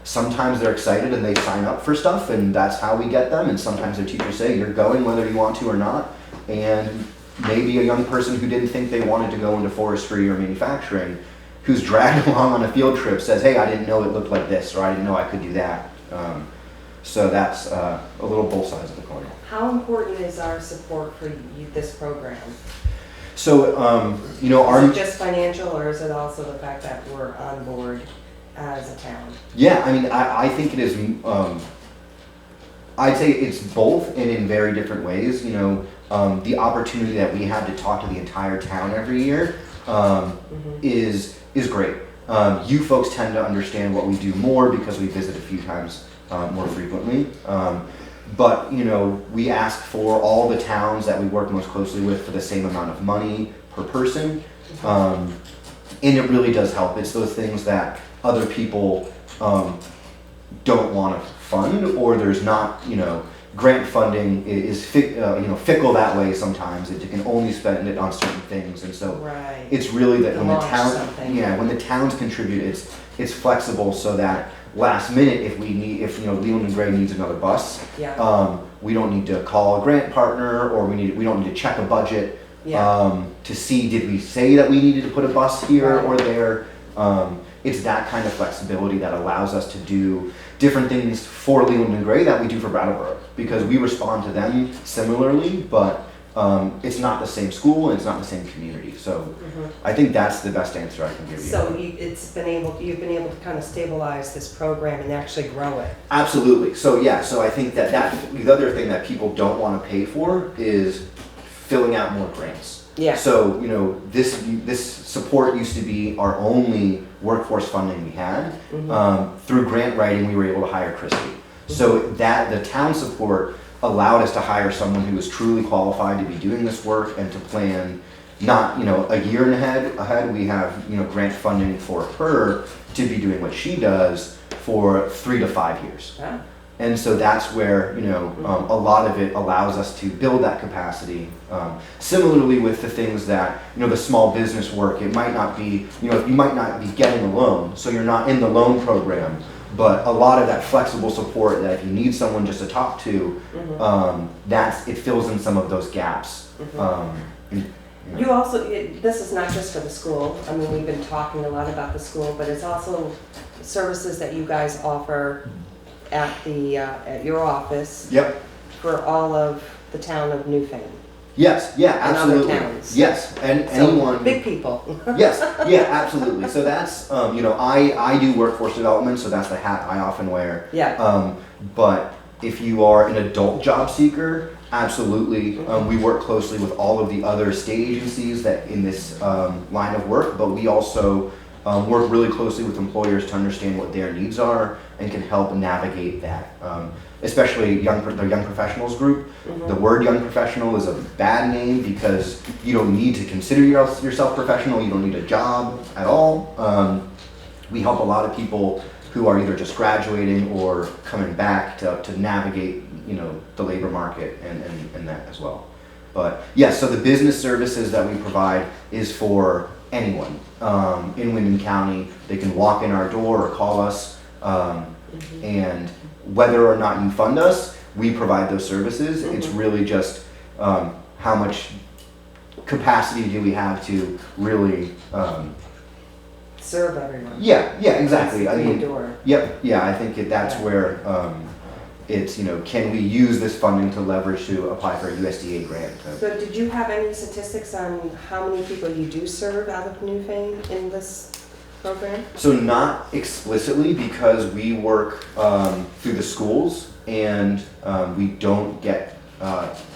sometimes they're excited and they sign up for stuff, and that's how we get them. And sometimes their teachers say you're going whether you want to or not, and maybe a young person who didn't think they wanted to go into forestry or manufacturing, who's dragged along on a field trip, says, hey, I didn't know it looked like this, or I didn't know I could do that. So that's a little both sides of the coin. How important is our support for this program? So, Is it just financial, or is it also the fact that we're on board as a town? Yeah, I mean, I think it is, I'd say it's both, and in very different ways. The opportunity that we have to talk to the entire town every year is great. You folks tend to understand what we do more because we visit a few times more frequently. But we ask for all the towns that we work most closely with for the same amount of money per person, and it really does help. It's those things that other people don't want to fund, or there's not, grant funding is fickle that way sometimes. You can only spend it on certain things, and so Right. it's really that when the Launch town, something. when the towns contribute, it's flexible so that last minute, if Leland and Gray needs another bus, Yeah. we don't need to call a grant partner, or we don't need to check a budget to see, did we say that we needed to put a bus here or there. It's that kind of flexibility that allows us to do different things for Leland and Gray that we do for Brattleboro, because we respond to them similarly, but it's not the same school and it's not the same community. So I think that's the best answer I can give you. So you've been able to kind of stabilize this program and actually grow it. Absolutely. So yeah, so I think that the other thing that people don't want to pay for is filling out more grants. Yeah. So, you know, this support used to be our only workforce funding we had. Through grant writing, we were able to hire Christy. So that the town support allowed us to hire someone who was truly qualified to be doing this work and to plan not, you know, a year and ahead. We have, you know, grant funding for her to be doing what she does for 3 to 5 years. Wow. And so that's where, you know, a lot of it allows us to build that capacity. Similarly with the things that, you know, the small business work, it might not be, you know, you might not be getting a loan, so you're not in the loan program, but a lot of that flexible support that if you need someone just to talk to, it fills in some of those gaps. You also, this is not just for the school. I mean, we've been talking a lot about the school, but it's also services that you guys offer at the at your office. Yep. For all of the town of Newfane. Yes. Yeah. And other Absolutely. towns. Yes. And So, anyone. big people. Yes. Yeah. Absolutely. So that's you know, I do workforce development, so that's the hat I often wear. Yeah. But if you are an adult job seeker, absolutely, we work closely with all of the other state agencies that in this line of work, but we also work really closely with employers to understand what their needs are and can help navigate that. Especially the young professionals group. The word young professional is a bad name because you don't need to consider yourself professional. You don't need a job at all. We help a lot of people who are either just graduating or coming back to navigate, you know, the labor market and that as well. But yes, so the business services that we provide is for anyone in Windham County. They can walk in our door or call us, and whether or not you fund us, we provide those services. It's really just how much capacity do we have to really Serve everyone. yeah, exactly. I mean, Door. yep, yeah, I think that's where it's, you know, can we use this funding to leverage to apply for a USDA grant? So did you have any statistics on how many people you do serve out of Newfane in this program? So not explicitly, because we work through the schools and we don't get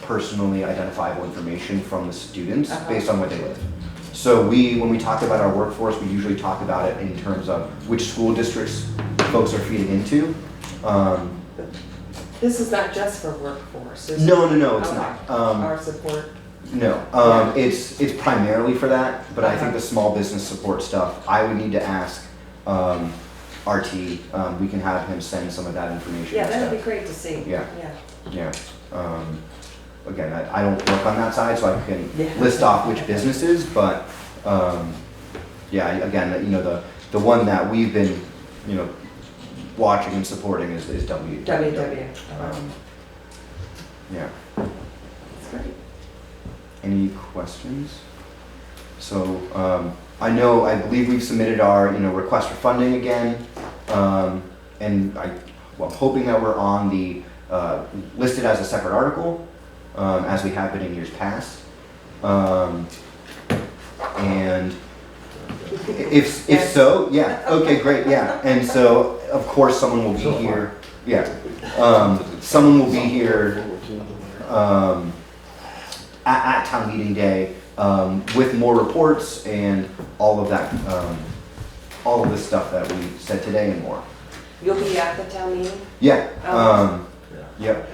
personally identifiable information from the students based on where they live. So when we talk about our workforce, we usually talk about it in terms of which school districts folks are feeding into. This is not just for workforce. No, it's Okay. not. Our support. No, it's primarily for that, but I think the small business support stuff, I would need to ask RT. We can have him send some of that information. Yeah, and that'd be stuff. great to see. Yeah. Again, I don't work on that side, so I can list off which businesses, but again, you know, the one that we've been, you know, watching and supporting is WW. Yeah. That's great. Any questions? So I believe we've submitted our, you know, request for funding again, and I'm hoping that we're on the listed as a separate article, as we have been in years past, and if so, yeah, okay, great, yeah, and so of course someone will be here, someone will be here at town meeting day with more reports and all of that, all of this stuff that we said today and more. You'll be at the town meeting? Yeah. Oh. Yep.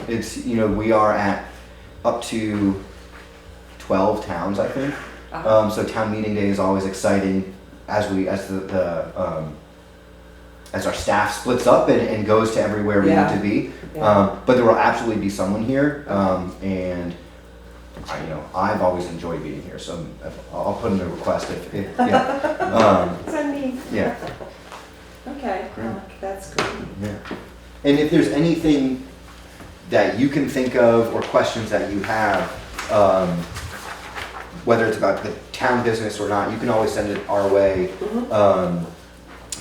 It's, you know, we are at up to 12 towns, I think. So town meeting day is always exciting as our staff splits up and goes to everywhere we need to be. Yeah. But there will absolutely be someone here, and I've always enjoyed being here, so I'll put in a request if Send me. yeah. Okay, that's great. Yeah. And if there's anything that you can think of or questions that you have, whether it's about the town business or not, you can always send it our way.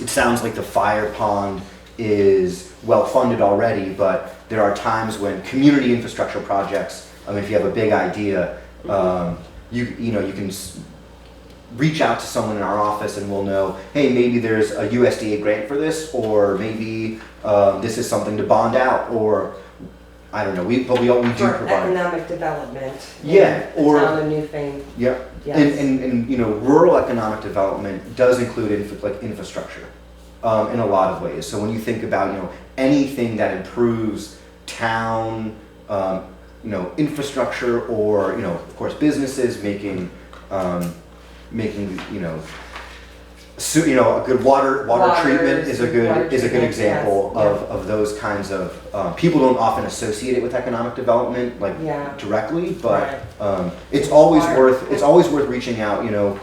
It sounds like the fire pond is well funded already, but there are times when community infrastructure projects, if you have a big idea, you can reach out to someone in our office and we'll know, hey, maybe there's a USDA grant for this, or maybe this is something to bond out, or I don't know, we do For provide. economic development. Yeah, in or- the town of Newfane. Yep. Yes. And you know, rural economic development does include infrastructure in a lot of ways. So when you think about, you know, anything that improves town, you know, infrastructure, or, you know, of course, businesses making, you know, a good water treatment is a good example yes, of those kinds of, people don't often associate it with economic development, like, Yeah. directly, but it's always worth reaching out. You know,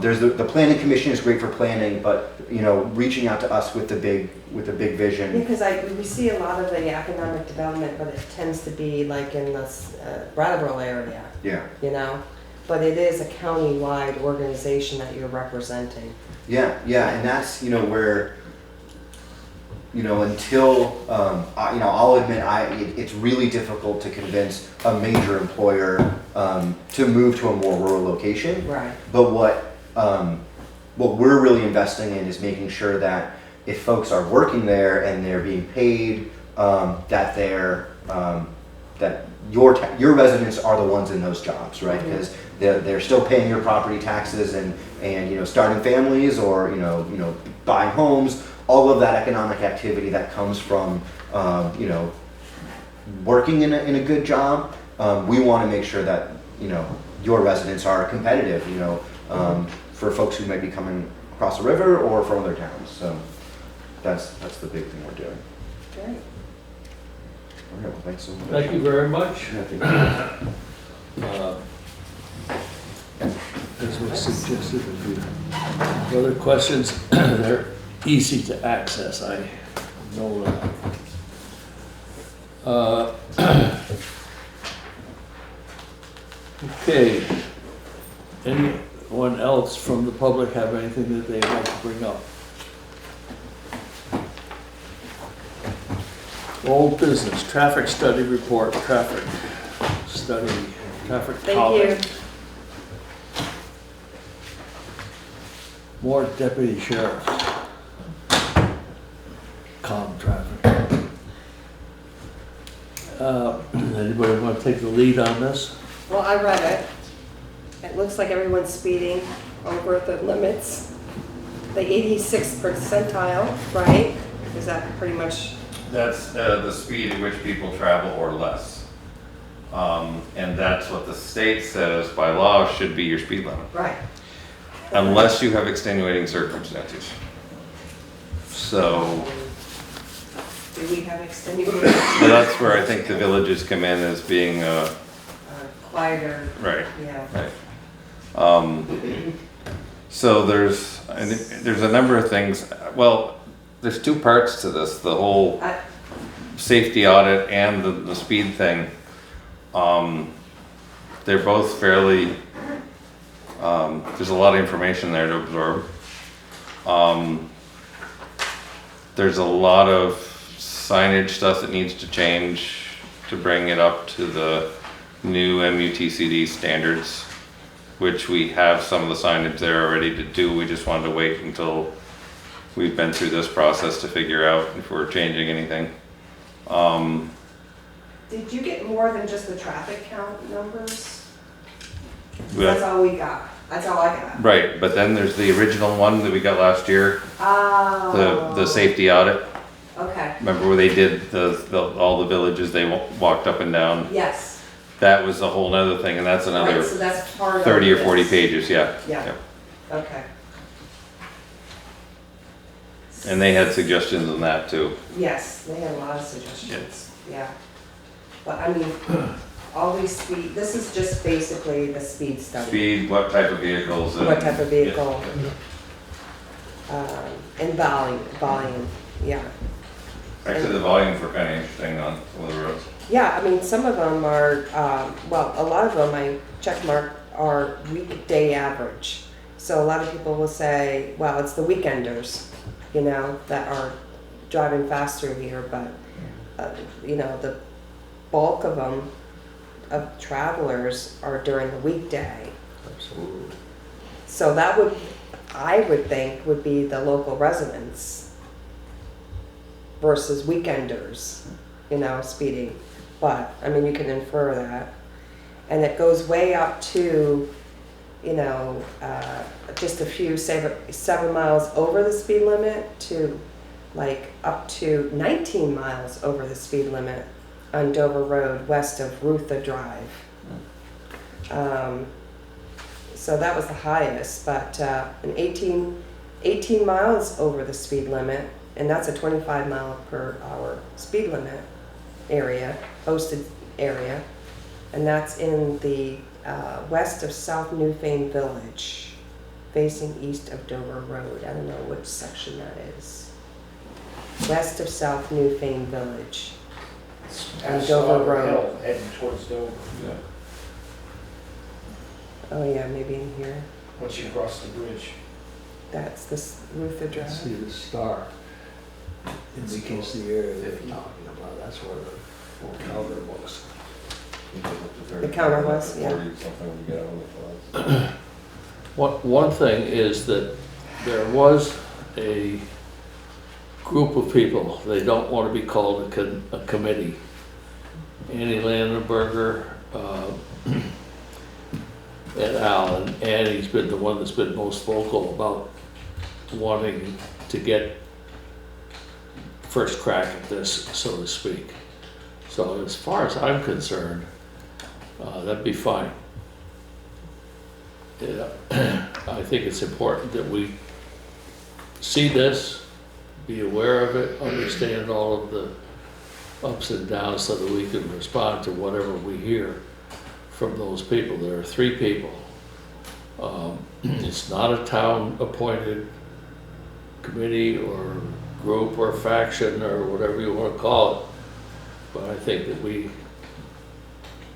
there's the planning commission is great for planning, but, you know, reaching out to us with the big vision. Because we see a lot of the economic development, but it tends to be like in the Brattleboro area, Yeah, you know? But it is a county-wide organization that you're representing. yeah, and that's, you know, where, you know, until you know, I'll admit it's really difficult to convince a major employer to move to a more rural location. Right. But what we're really investing in is making sure that if folks are working there and they're being paid, that that your residents are the ones in those jobs, right? Because they're still paying your property taxes and you know, starting families, or you know buying homes. All of that economic activity that comes from you know, working in a good job. We want to make sure that, you know, your residents are competitive, you know, for folks who might be coming across the river or from other towns. So that's the big thing we're doing. Great. All right, well, thanks so much. Thank you very much. Yeah, thank you. As was suggested, if you have other questions, they're easy to access, I know that. Okay, anyone else from the public have anything that they'd like to bring up? Old business, traffic study report, traffic Thank calming. you. More deputy sheriffs. Calm traffic. Anybody want to take the lead on this? Well, I read it. It looks like everyone's speeding over the limits. The 86th percentile, right? Is that pretty much? That's the speed at which people travel or less. And that's what the state says by law should be your speed limit, Right. unless you have extenuating circumstances. So Do we have extenuating? so that's where I think the villages come in as being, Quieter, right, yeah. right. So there's a number of things. Well, there's two parts to this, the whole safety audit and the speed thing. They're both fairly, there's a lot of information there to absorb. There's a lot of signage stuff that needs to change to bring it up to the new MUTCD standards, which we have some of the signage there already to do. We just wanted to wait until we've been through this process to figure out if we're changing anything. Did you get more than just the traffic count numbers? Yeah. That's all we got. That's all I got. Right, but then there's the original one that we got last year, Oh. the safety audit. Okay. Remember where they did all the villages, they walked up and down? Yes. That was a whole nother thing, and that's another Right, so that's part of 30 or 40 this. pages, yeah. Yeah. Yep. Okay. And they had suggestions on that too. Yes, they had a lot of suggestions. Yeah. But I mean, all these speed, this is just basically the speed study. Speed, what type of vehicles. What type of vehicle? And volume, yeah. Actually, the volumes were kind of interesting on some of the roads. Yeah, I mean, some of them are, well, a lot of them I check mark are weekday average. So a lot of people will say, well, it's the weekenders, you know, that are driving fast through here, but, you know, the bulk of them, of travelers, are during the weekday. Absolutely. So that would, I would think, would be the local residents versus weekenders, you know, speeding. but, I mean, you can infer that. And it goes way up to, you know, just a few, say, 7 miles over the speed limit to like up to 19 miles over the speed limit on Dover Road west of Ruther Drive. So that was the highest, but an 18 miles over the speed limit, and that's a 25 mile per hour speed limit area, posted area, and that's in the west of South Newfane Village, facing east of Dover Road. I don't know which section that is. West of South Newfane Village. On Dover Road. Heading towards Dover. Yeah. Oh yeah, maybe in here. Once you cross the bridge. That's this Ruther Drive. See the star indicates the area they're talking about. That's where the counter was. The counter was, yeah. One thing is that there was a group of people, they don't want to be called a committee. Annie Landenberger, and Al, and Annie's been the one that's been most vocal about wanting to get first crack at this, so to speak. So as far as I'm concerned, that'd be fine. Yeah. I think it's important that we see this, be aware of it, understand all of the ups and downs so that we can respond to whatever we hear from those people. There are 3 people. It's not a town-appointed committee or group or faction or whatever you want to call it, but I think that we,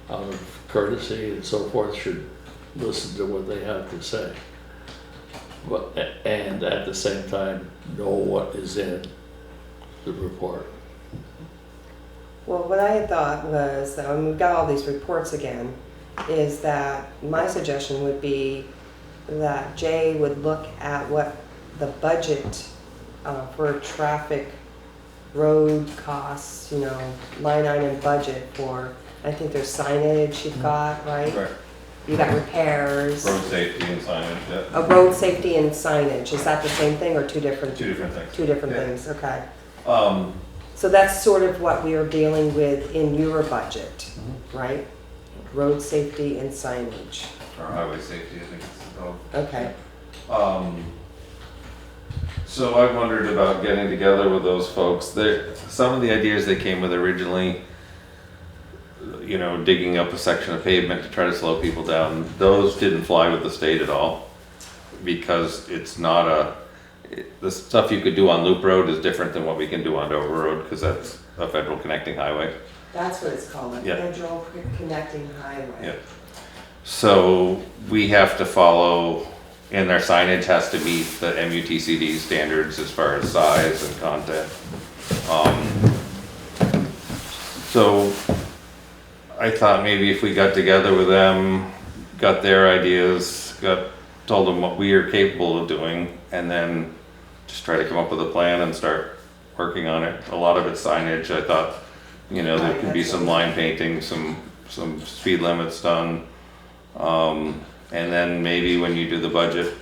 out of courtesy and so forth, should listen to what they have to say. But, and at the same time, know what is in the report. Well, what I had thought was that when we've got all these reports again, is that my suggestion would be that Jay would look at what the budget for traffic road costs, you know, line item budget for, I think there's signage you've got, right? Right. You got repairs. Road safety and signage, yeah. Road safety and signage, is that the same thing or two different? Two different things. Two different Yeah. things, okay. Um, So that's sort of what we are dealing with in your budget, right? Road safety and signage. or highway safety, I think it's called. Okay. So I wondered about getting together with those folks. Some of the ideas they came with originally, you know, digging up a section of pavement to try to slow people down, those didn't fly with the state at all, because it's not the stuff you could do on Loop Road is different than what we can do on Dover Road, because that's a federal connecting highway. That's what it's called, a Yeah. federal connecting highway. Yeah. So we have to follow, and their signage has to meet the MUTCD standards as far as size and content. So I thought maybe if we got together with them, got their ideas, told them what we are capable of doing, and then just try to come up with a plan and start working on it. A lot of it's signage. I thought, you know, there could be some line painting, some speed limits done. And then maybe when you do the budget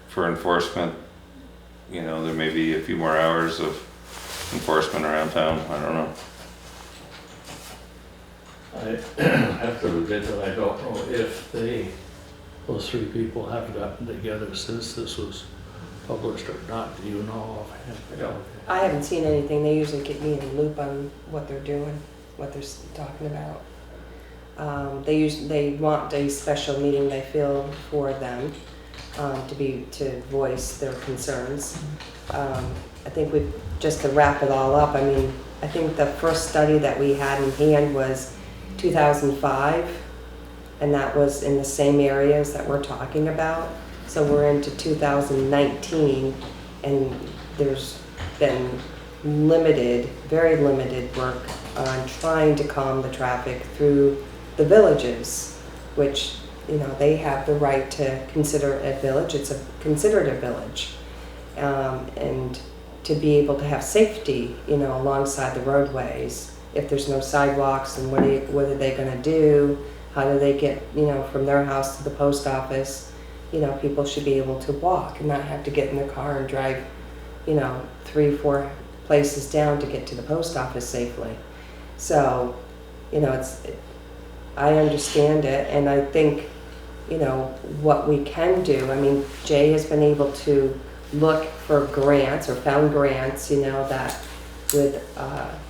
for enforcement, you know, there may be a few more hours of enforcement around town. I don't know. I have to admit that I don't know if those 3 people have gotten together since this was published or not. Do you know offhand? I haven't seen anything. They usually keep me in the loop on what they're doing, what they're talking about. They want a special meeting, they feel, for them to voice their concerns. I think just to wrap it all up, I mean, I think the first study that we had in hand was 2005, and that was in the same areas that we're talking about. So we're into 2019, and there's been very limited work on trying to calm the traffic through the villages, which, you know, they have the right to consider a village. It's considered a village, and to be able to have safety, you know, alongside the roadways if there's no sidewalks, and what are they gonna do? How do they get, from their house to the post office? People should be able to walk and not have to get in their car and drive, 3-4 places down to get to the post office safely. So, I understand it, and I think, what we can do, I mean, Jay has been able to look for grants or found grants, that with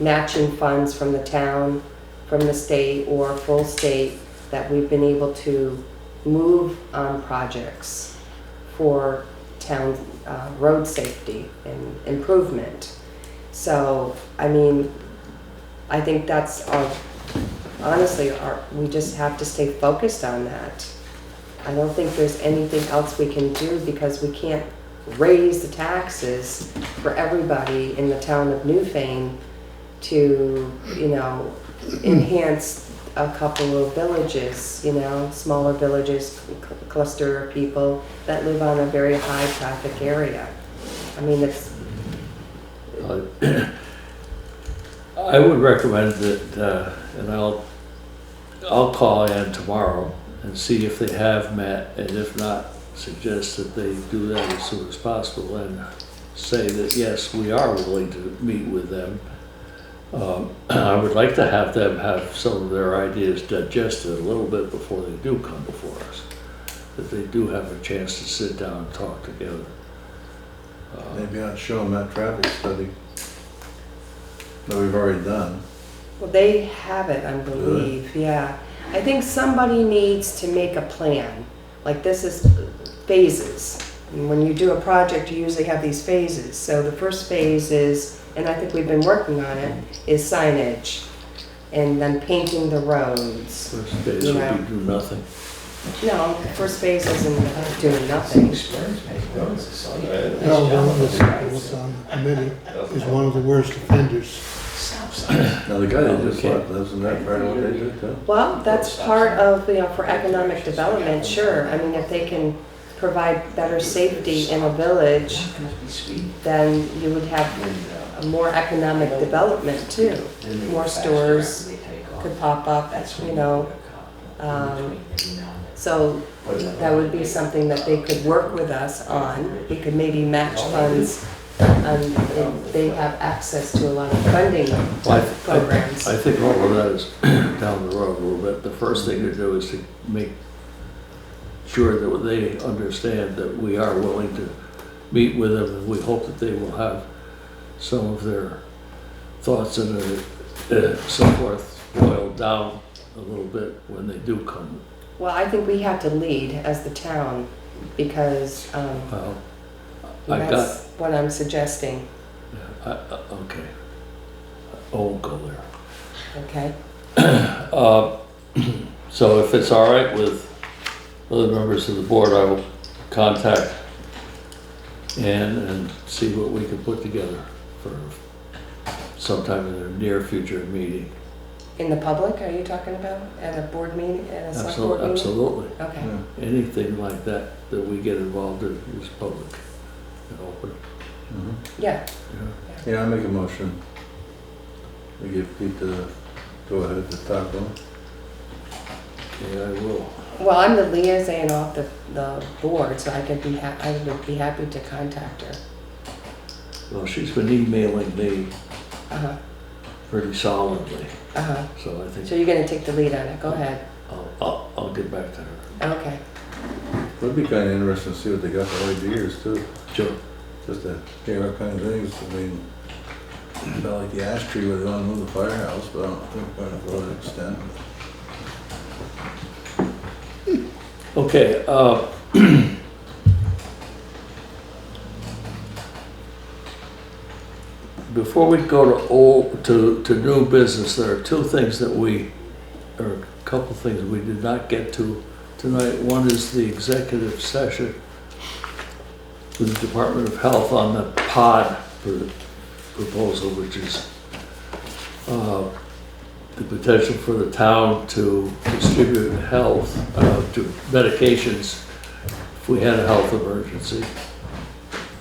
matching funds from the town, from the state, or full state, that we've been able to move on projects for town road safety and improvement. So, I mean, I think that's we just have to stay focused on that. I don't think there's anything else we can do, because we can't raise the taxes for everybody in the town of Newfane to, enhance a couple of villages, smaller villages, cluster of people that live on a very high traffic area. I mean, it's, I would recommend that, and I'll call in tomorrow and see if they have met, and if not, suggest that they do that as soon as possible, and say that, yes, we are willing to meet with them. I would like to have them have some of their ideas digested a little bit before they do come before us, that they do have a chance to sit down and talk together. Maybe I'd show them that traffic study that we've already done. well, they have it, I believe, yeah. I think somebody needs to make a plan. Like, this is phases. And when you do a project, you usually have these phases. So the first phase is, and I think we've been working on it, is signage, and then painting the roads. First phase would be do nothing. No, the first phase isn't doing nothing. Well, one of the people that's on the committee is one of the worst offenders. Now, the guy that just Okay. left, isn't that part of what they did too? Well, that's part of, for economic development, sure. I mean, if they can provide better safety in a village, then you would have a more economic development too. More stores could pop up, so that would be something that they could work with us on. We could maybe match funds, and they have access to a lot of funding programs. I think all of that is down the road a little bit. The first thing to do is to make sure that they understand that we are willing to meet with them, and we hope that they will have some of their thoughts and so forth boiled down a little bit when they do come. Well, I think we have to lead as the town, because Well, I got, that's what I'm suggesting, okay. I won't go there. okay? So if it's all right with other members of the board, I will contact Ann and see what we can put together for sometime in the near future meeting. In the public, are you talking about, at a board meeting, at a select board meeting? Absolutely. Okay, Yeah. Anything like that we get involved in is public and open. Mhm. yeah. Yeah, I make a motion. We give Pete the go ahead to talk to him. Okay, I will. Well, I'm the liaison off the board, so I would be happy to contact her. Well, she's been emailing me Uh-huh, pretty solidly, uh-huh. so I think So you're gonna take the lead on it, go ahead. I'll get back to her. Okay. It'd be kind of interesting to see what they got for ideas too. Sure. Just to hear what kind of things. I mean, about like the ash tree where they want to move the firehouse, but I don't think we're going to go to that extent. Okay, before we go to new business, there are two things that or a couple things we did not get to tonight. One is the executive session with the Department of Health on the pod proposal, which is the potential for the town to distribute to medications if we had a health emergency.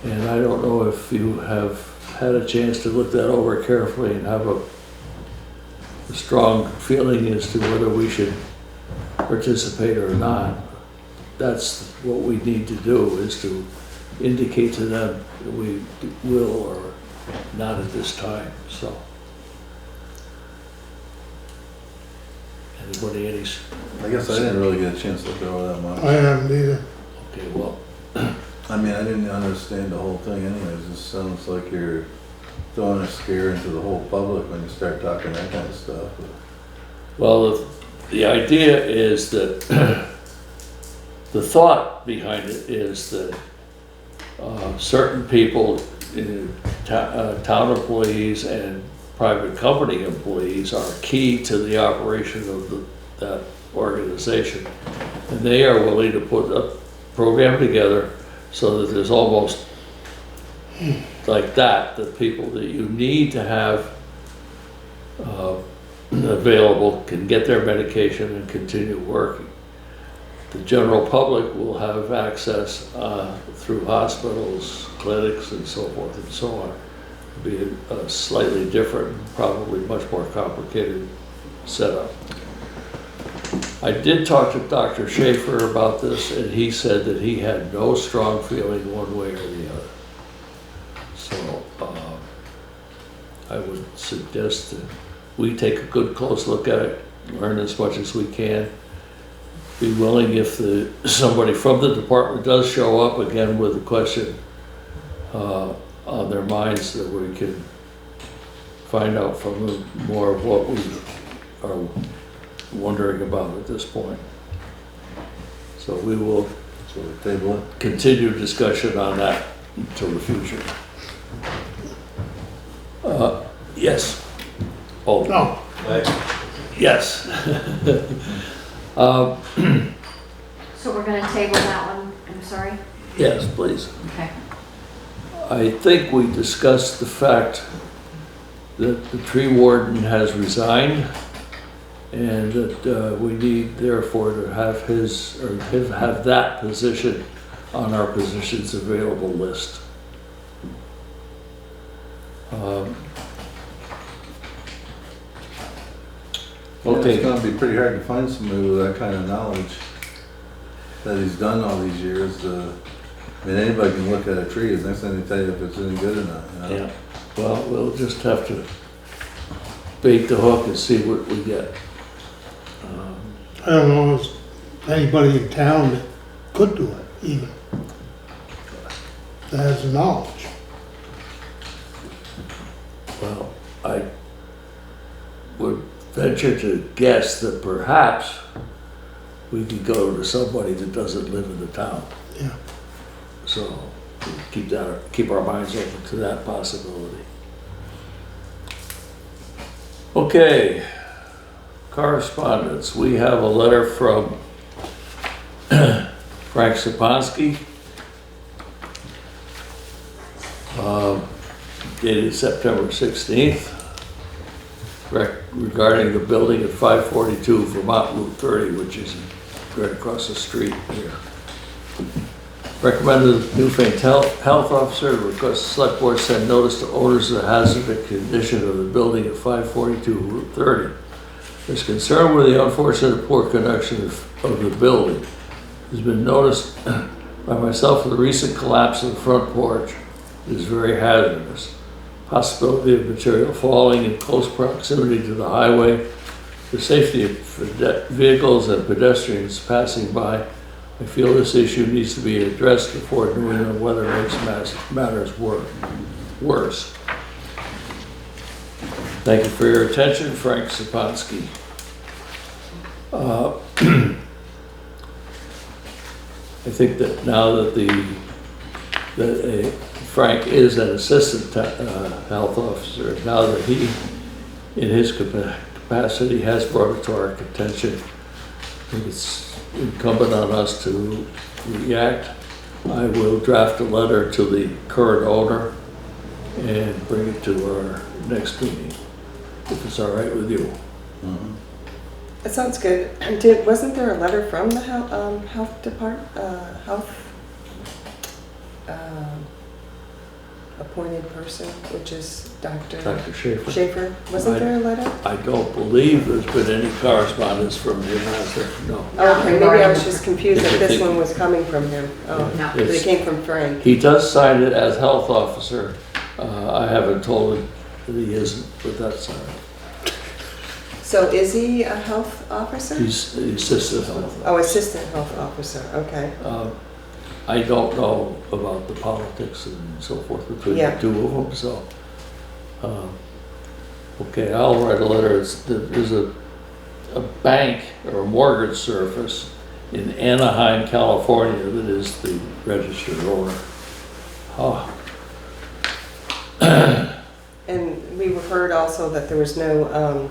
And I don't know if you have had a chance to look that over carefully and have a strong feeling as to whether we should participate or not. That's what we need to do, is to indicate to them that we will or not at this time, so. Anybody, any, I guess I didn't really get a chance to look over that much. I haven't either. okay, well, I mean, I didn't understand the whole thing anyways. It sounds like you're throwing a scare into the whole public when you start talking that kind of stuff. well, the idea is that the thought behind it is that certain people, town employees and private company employees, are key to the operation of that organization. And they are willing to put a program together so that there's almost like that people that you need to have available can get their medication and continue working. The general public will have access through hospitals, clinics, and so forth and so on. It'll be a slightly different, probably much more complicated setup. I did talk to Dr. Schaefer about this, and he said that he had no strong feeling one way or the other. So I would suggest that we take a good close look at it, learn as much as we can. Be willing, if somebody from the department does show up again with a question on their minds, that we can find out from them more of what we are wondering about at this point. So we will Table it. continue discussion on that until the future. Yes. Oh, No, yes. So we're gonna table that one, I'm sorry? Yes, please. Okay. I think we discussed the fact that the tree warden has resigned, and that we need therefore to have have that position on our positions available list. Okay. It's gonna be pretty hard to find somebody with that kind of knowledge that he's done all these years. I mean, anybody can look at a tree, and next thing they tell you if it's any good or not, you know? Yeah, well, we'll just have to bait the hook and see what we get. I don't know if there's anybody in town that could do it even, that has the knowledge. Well, I would venture to guess that perhaps we could go to somebody that doesn't live in the town. Yeah. So keep our minds open to that possibility. Okay, correspondence. We have a letter from Frank Saponsky, dated September 16th, regarding the building at 542 Vermont Route 30, which is right across the street here. Recommended the Newfane Health Officer request the Select Board send notice to owners of the hazardous condition of the building at 542 Route 30. There's concern with the unfortunate poor connection of the building. It's been noticed by myself the recent collapse of the front porch is very hazardous. Possibility of material falling in close proximity to the highway, the safety of vehicles and pedestrians passing by. I feel this issue needs to be addressed before New England weather makes matters worse. Thank you for your attention, Frank Saponsky. I think that now that Frank is an assistant health officer, now that he, in his capacity, has brought it to our attention, I think it's incumbent on us to react. I will draft a letter to the current owner and bring it to our next meeting, if it's all right with you. Mhm. It sounds good. Wasn't there a letter from the health department, appointed person, which is Dr. Dr. Schaefer. Schaefer. Wasn't there a letter? I don't believe there's been any correspondence from him, has there? No. Oh, okay, maybe I was regarding- just confused that I this think- one was coming from him. Oh, No. but it came from Frank. He does sign it as health officer. I haven't told him that he isn't, but that's all right. So is he a health officer? He's the assistant health. Oh, assistant health officer, okay. I don't know about the politics and so forth between the Yeah. two of them, so. Okay, I'll write a letter. There's a bank or a mortgage service in Anaheim, California that is the registered owner. Oh, And we heard also that there was no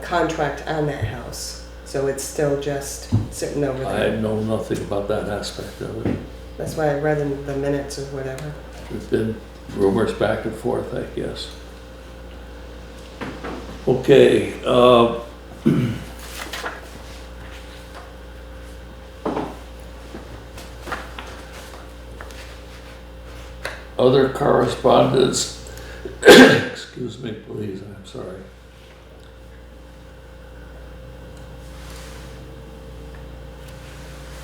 contract on that house, so it's still just sitting over I there. know nothing about that aspect of it. That's why I read in the minutes or whatever. There's been rumors back and forth, I guess. Okay, other correspondence, excuse me, please, I'm sorry.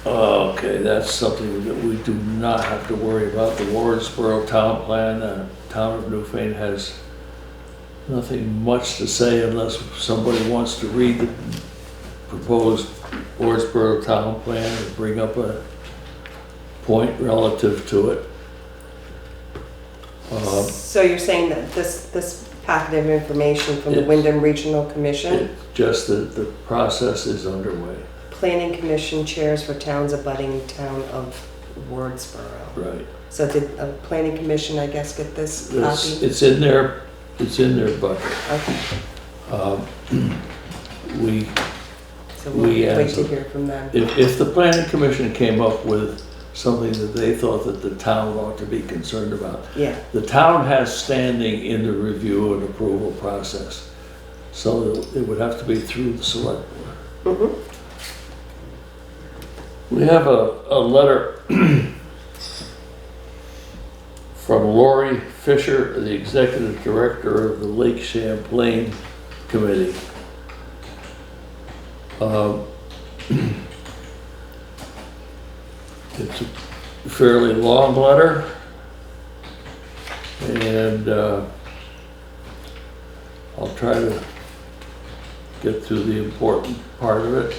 Okay, that's something that we do not have to worry about. The Wardsboro Town Plan, the town of Newfane has nothing much to say unless somebody wants to read the proposed Wardsboro Town Plan and bring up a point relative to it. So you're saying that this packet of information from the Yes. Wyndham Regional Commission, It's just that the process is underway, Planning Commission chairs for towns abutting town of Wardsboro. right? So did a Planning Commission, I guess, get this It's, copy? it's in their budget. Okay, We, so we'll we wait as to a- hear from them. if the planning commission came up with something that they thought that the town ought to be concerned about, Yeah, the town has standing in the review and approval process. So it would have to be through the select board. mhm. We have a letter from Lori Fisher, the executive director of the Lake Champlain Committee. It's a fairly long letter, and I'll try to get through the important part of it.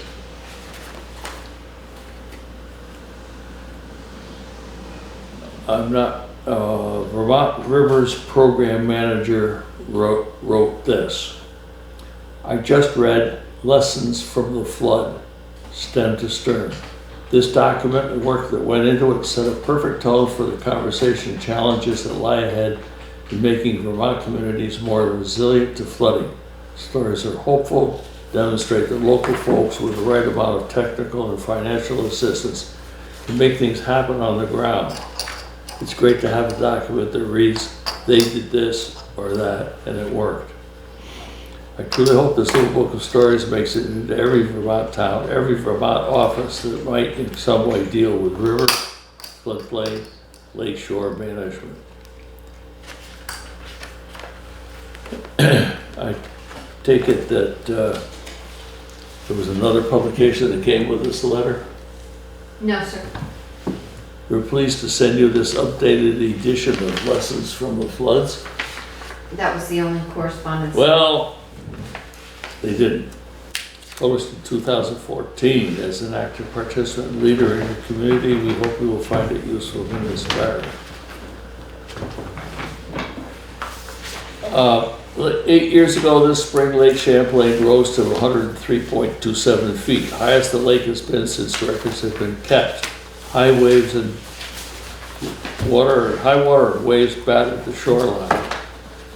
I'm not, Vermont Rivers Program Manager wrote this. I just read Lessons from the Flood, Stem to Stern. This document and work that went into it set a perfect tone for the conversation and challenges that lie ahead in making Vermont communities more resilient to flooding. Stories are hopeful, demonstrate that local folks with the right amount of technical and financial assistance can make things happen on the ground. It's great to have a document that reads, they did this or that, and it worked. I truly hope this little book of stories makes it into every Vermont town, every Vermont office that might in some way deal with river, floodplain, lakeshore management. I take it that there was another publication that came with this letter. No, sir. We're pleased to send you this updated edition of Lessons from the Floods. That was the only correspondence. Well, they didn't. Published in 2014 as an active participant and leader in the community. We hope you will find it useful and inspiring. 8 years ago this spring, Lake Champlain rose to 103.27 feet, highest the lake has been since records have been kept. High water and waves battered the shoreline.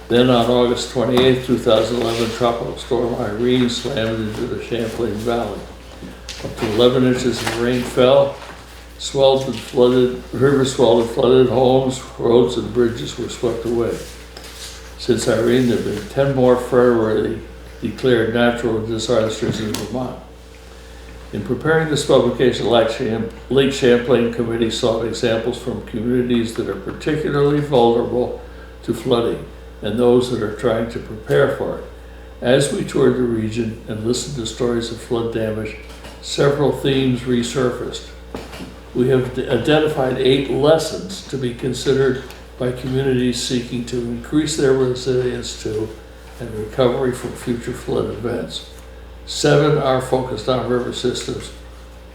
Then on August 28, 2011, Tropical Storm Irene slammed into the Champlain Valley. Up to 11 inches of rain fell, swelled and flooded, rivers swelled and flooded homes, roads and bridges were swept away. Since Irene, there have been 10 more federally declared natural disasters in Vermont. In preparing this publication, Lake Champlain Committee sought examples from communities that are particularly vulnerable to flooding and those that are trying to prepare for it. As we toured the region and listened to stories of flood damage, several themes resurfaced. We have identified 8 lessons to be considered by communities seeking to increase their resilience to and recovery from future flood events. 7 are focused on river systems.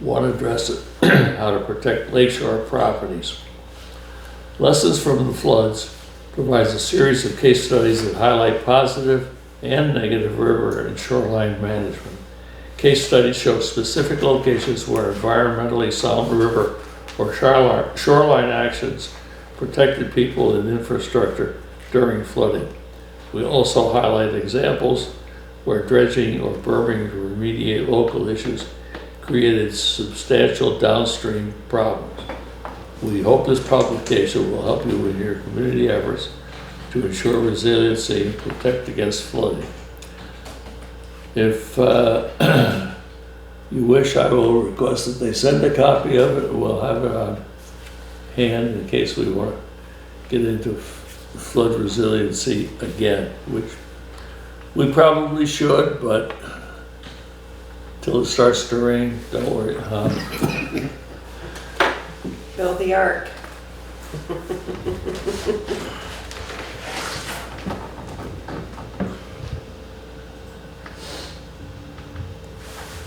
1 addresses how to protect lakeshore properties. Lessons from the floods provides a series of case studies that highlight positive and negative river and shoreline management. Case studies show specific locations where environmentally sound river or shoreline actions protected people and infrastructure during flooding. We also highlight examples where dredging or berming to remediate local issues created substantial downstream problems. We hope this publication will help you in your community efforts to ensure resiliency and protect against flooding. If you wish, I will request that they send a copy of it. We'll have it on hand in case we want to get into flood resiliency again, which we probably should, but till it starts to rain, don't worry. Build the ark.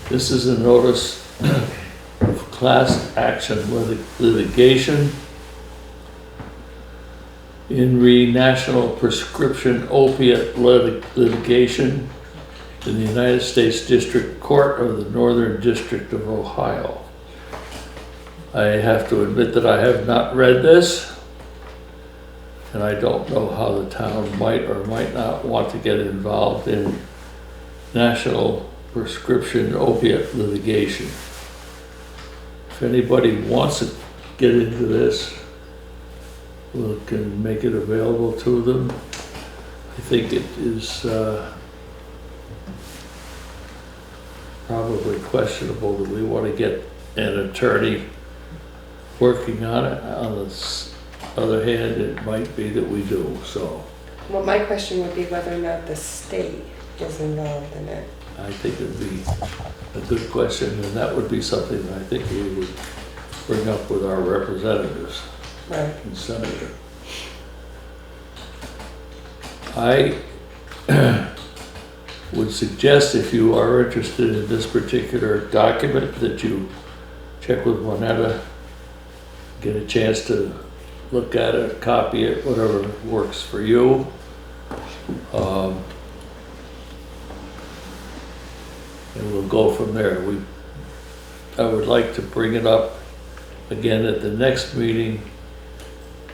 This is a notice of class action litigation in re National Prescription Opiate litigation in the United States District Court of the Northern District of Ohio. I have to admit that I have not read this, and I don't know how the town might or might not want to get involved in national prescription opiate litigation. If anybody wants to get into this, we can make it available to them. I think it is probably questionable that we want to get an attorney working on it. On the other hand, it might be that we do, so. Well, my question would be whether or not the state is involved in it. I think it'd be a good question, and that would be something that I think we would bring up with our representatives Right. and senator. I would suggest, if you are interested in this particular document, that you check with Juanetta, get a chance to look at it, copy it, whatever works for you. And we'll go from there. I would like to bring it up again at the next meeting,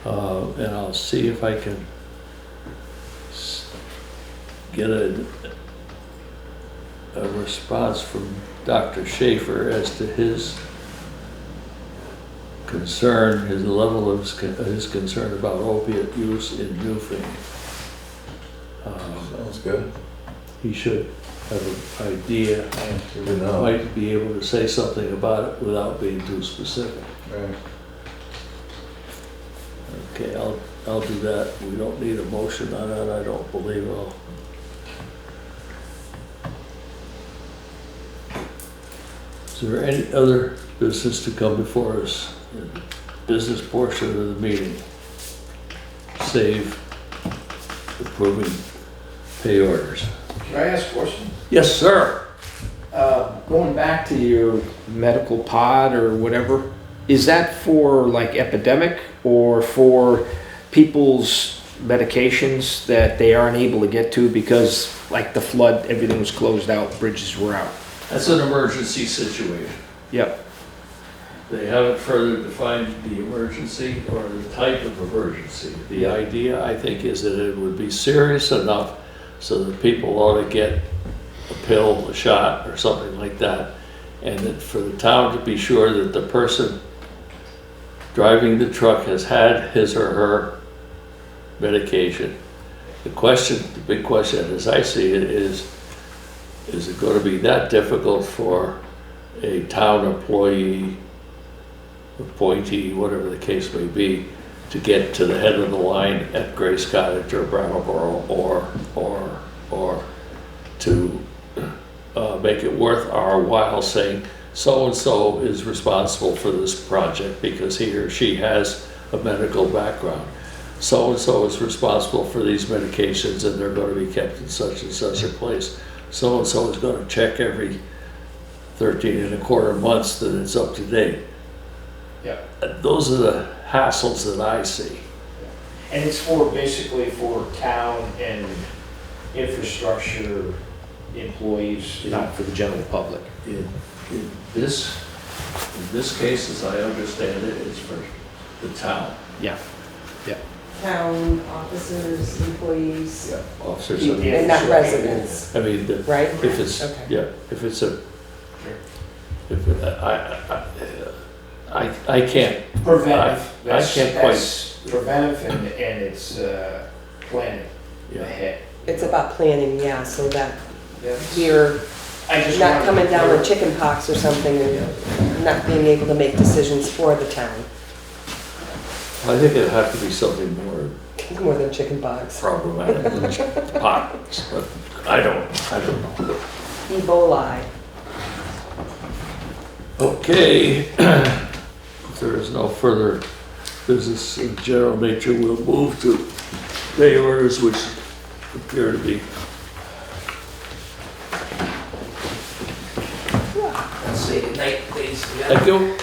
and I'll see if I can get a response from Dr. Schaefer as to his concern, his level of his concern about opiate use in Newfane. Sounds good. He should have an idea, Good to know. might be able to say something about it without being too specific. Right. Okay, I'll do that. We don't need a motion on that, I don't believe. Is there any other business to come before us in the business portion of the meeting? Save approving pay orders. Can I ask a question? Yes, sir. Going back to your medical pod or whatever, is that for like epidemic or for people's medications that they aren't able to get to because like the flood, everything was closed out, bridges were out? That's an emergency situation. Yep. They haven't further defined the emergency or the type of emergency. The idea, I think, is that it would be serious enough so that people ought to get a pill, a shot, or something like that. And that for the town to be sure that the person driving the truck has had his or her medication. The big question as I see it is it going to be that difficult for a town employee, appointee, whatever the case may be, to get to the head of the line at Grace Cottage or Brattleboro, or to make it worth our while saying so-and-so is responsible for this project because he or she has a medical background. So-and-so is responsible for these medications and they're going to be kept in such and such a place. So-and-so is going to check every 13 and a quarter months that it's up to date. Yeah. Those are the hassles that I see. And it's for, basically for town and infrastructure employees, not for the general public. In this case, as I understand it, it's for the town. Yeah. Town officers, employees, Officers Yeah. and not residents, I mean, right? if it's, Okay. yeah, if it's a, if, I can't, Preventive. I can't quite- That's preventive and it's planning yeah. ahead. It's about planning, yeah, so that That's- you're I just not wanted coming to down clear- with chicken pox or something and not being able to make decisions for the town, I think it'd have to be something more more than chicken pox. problematic than pockets, but I don't know. Ebola. Okay, if there is no further business in general nature, we'll move to day orders, which appear to be. Say goodnight, please. Thank you.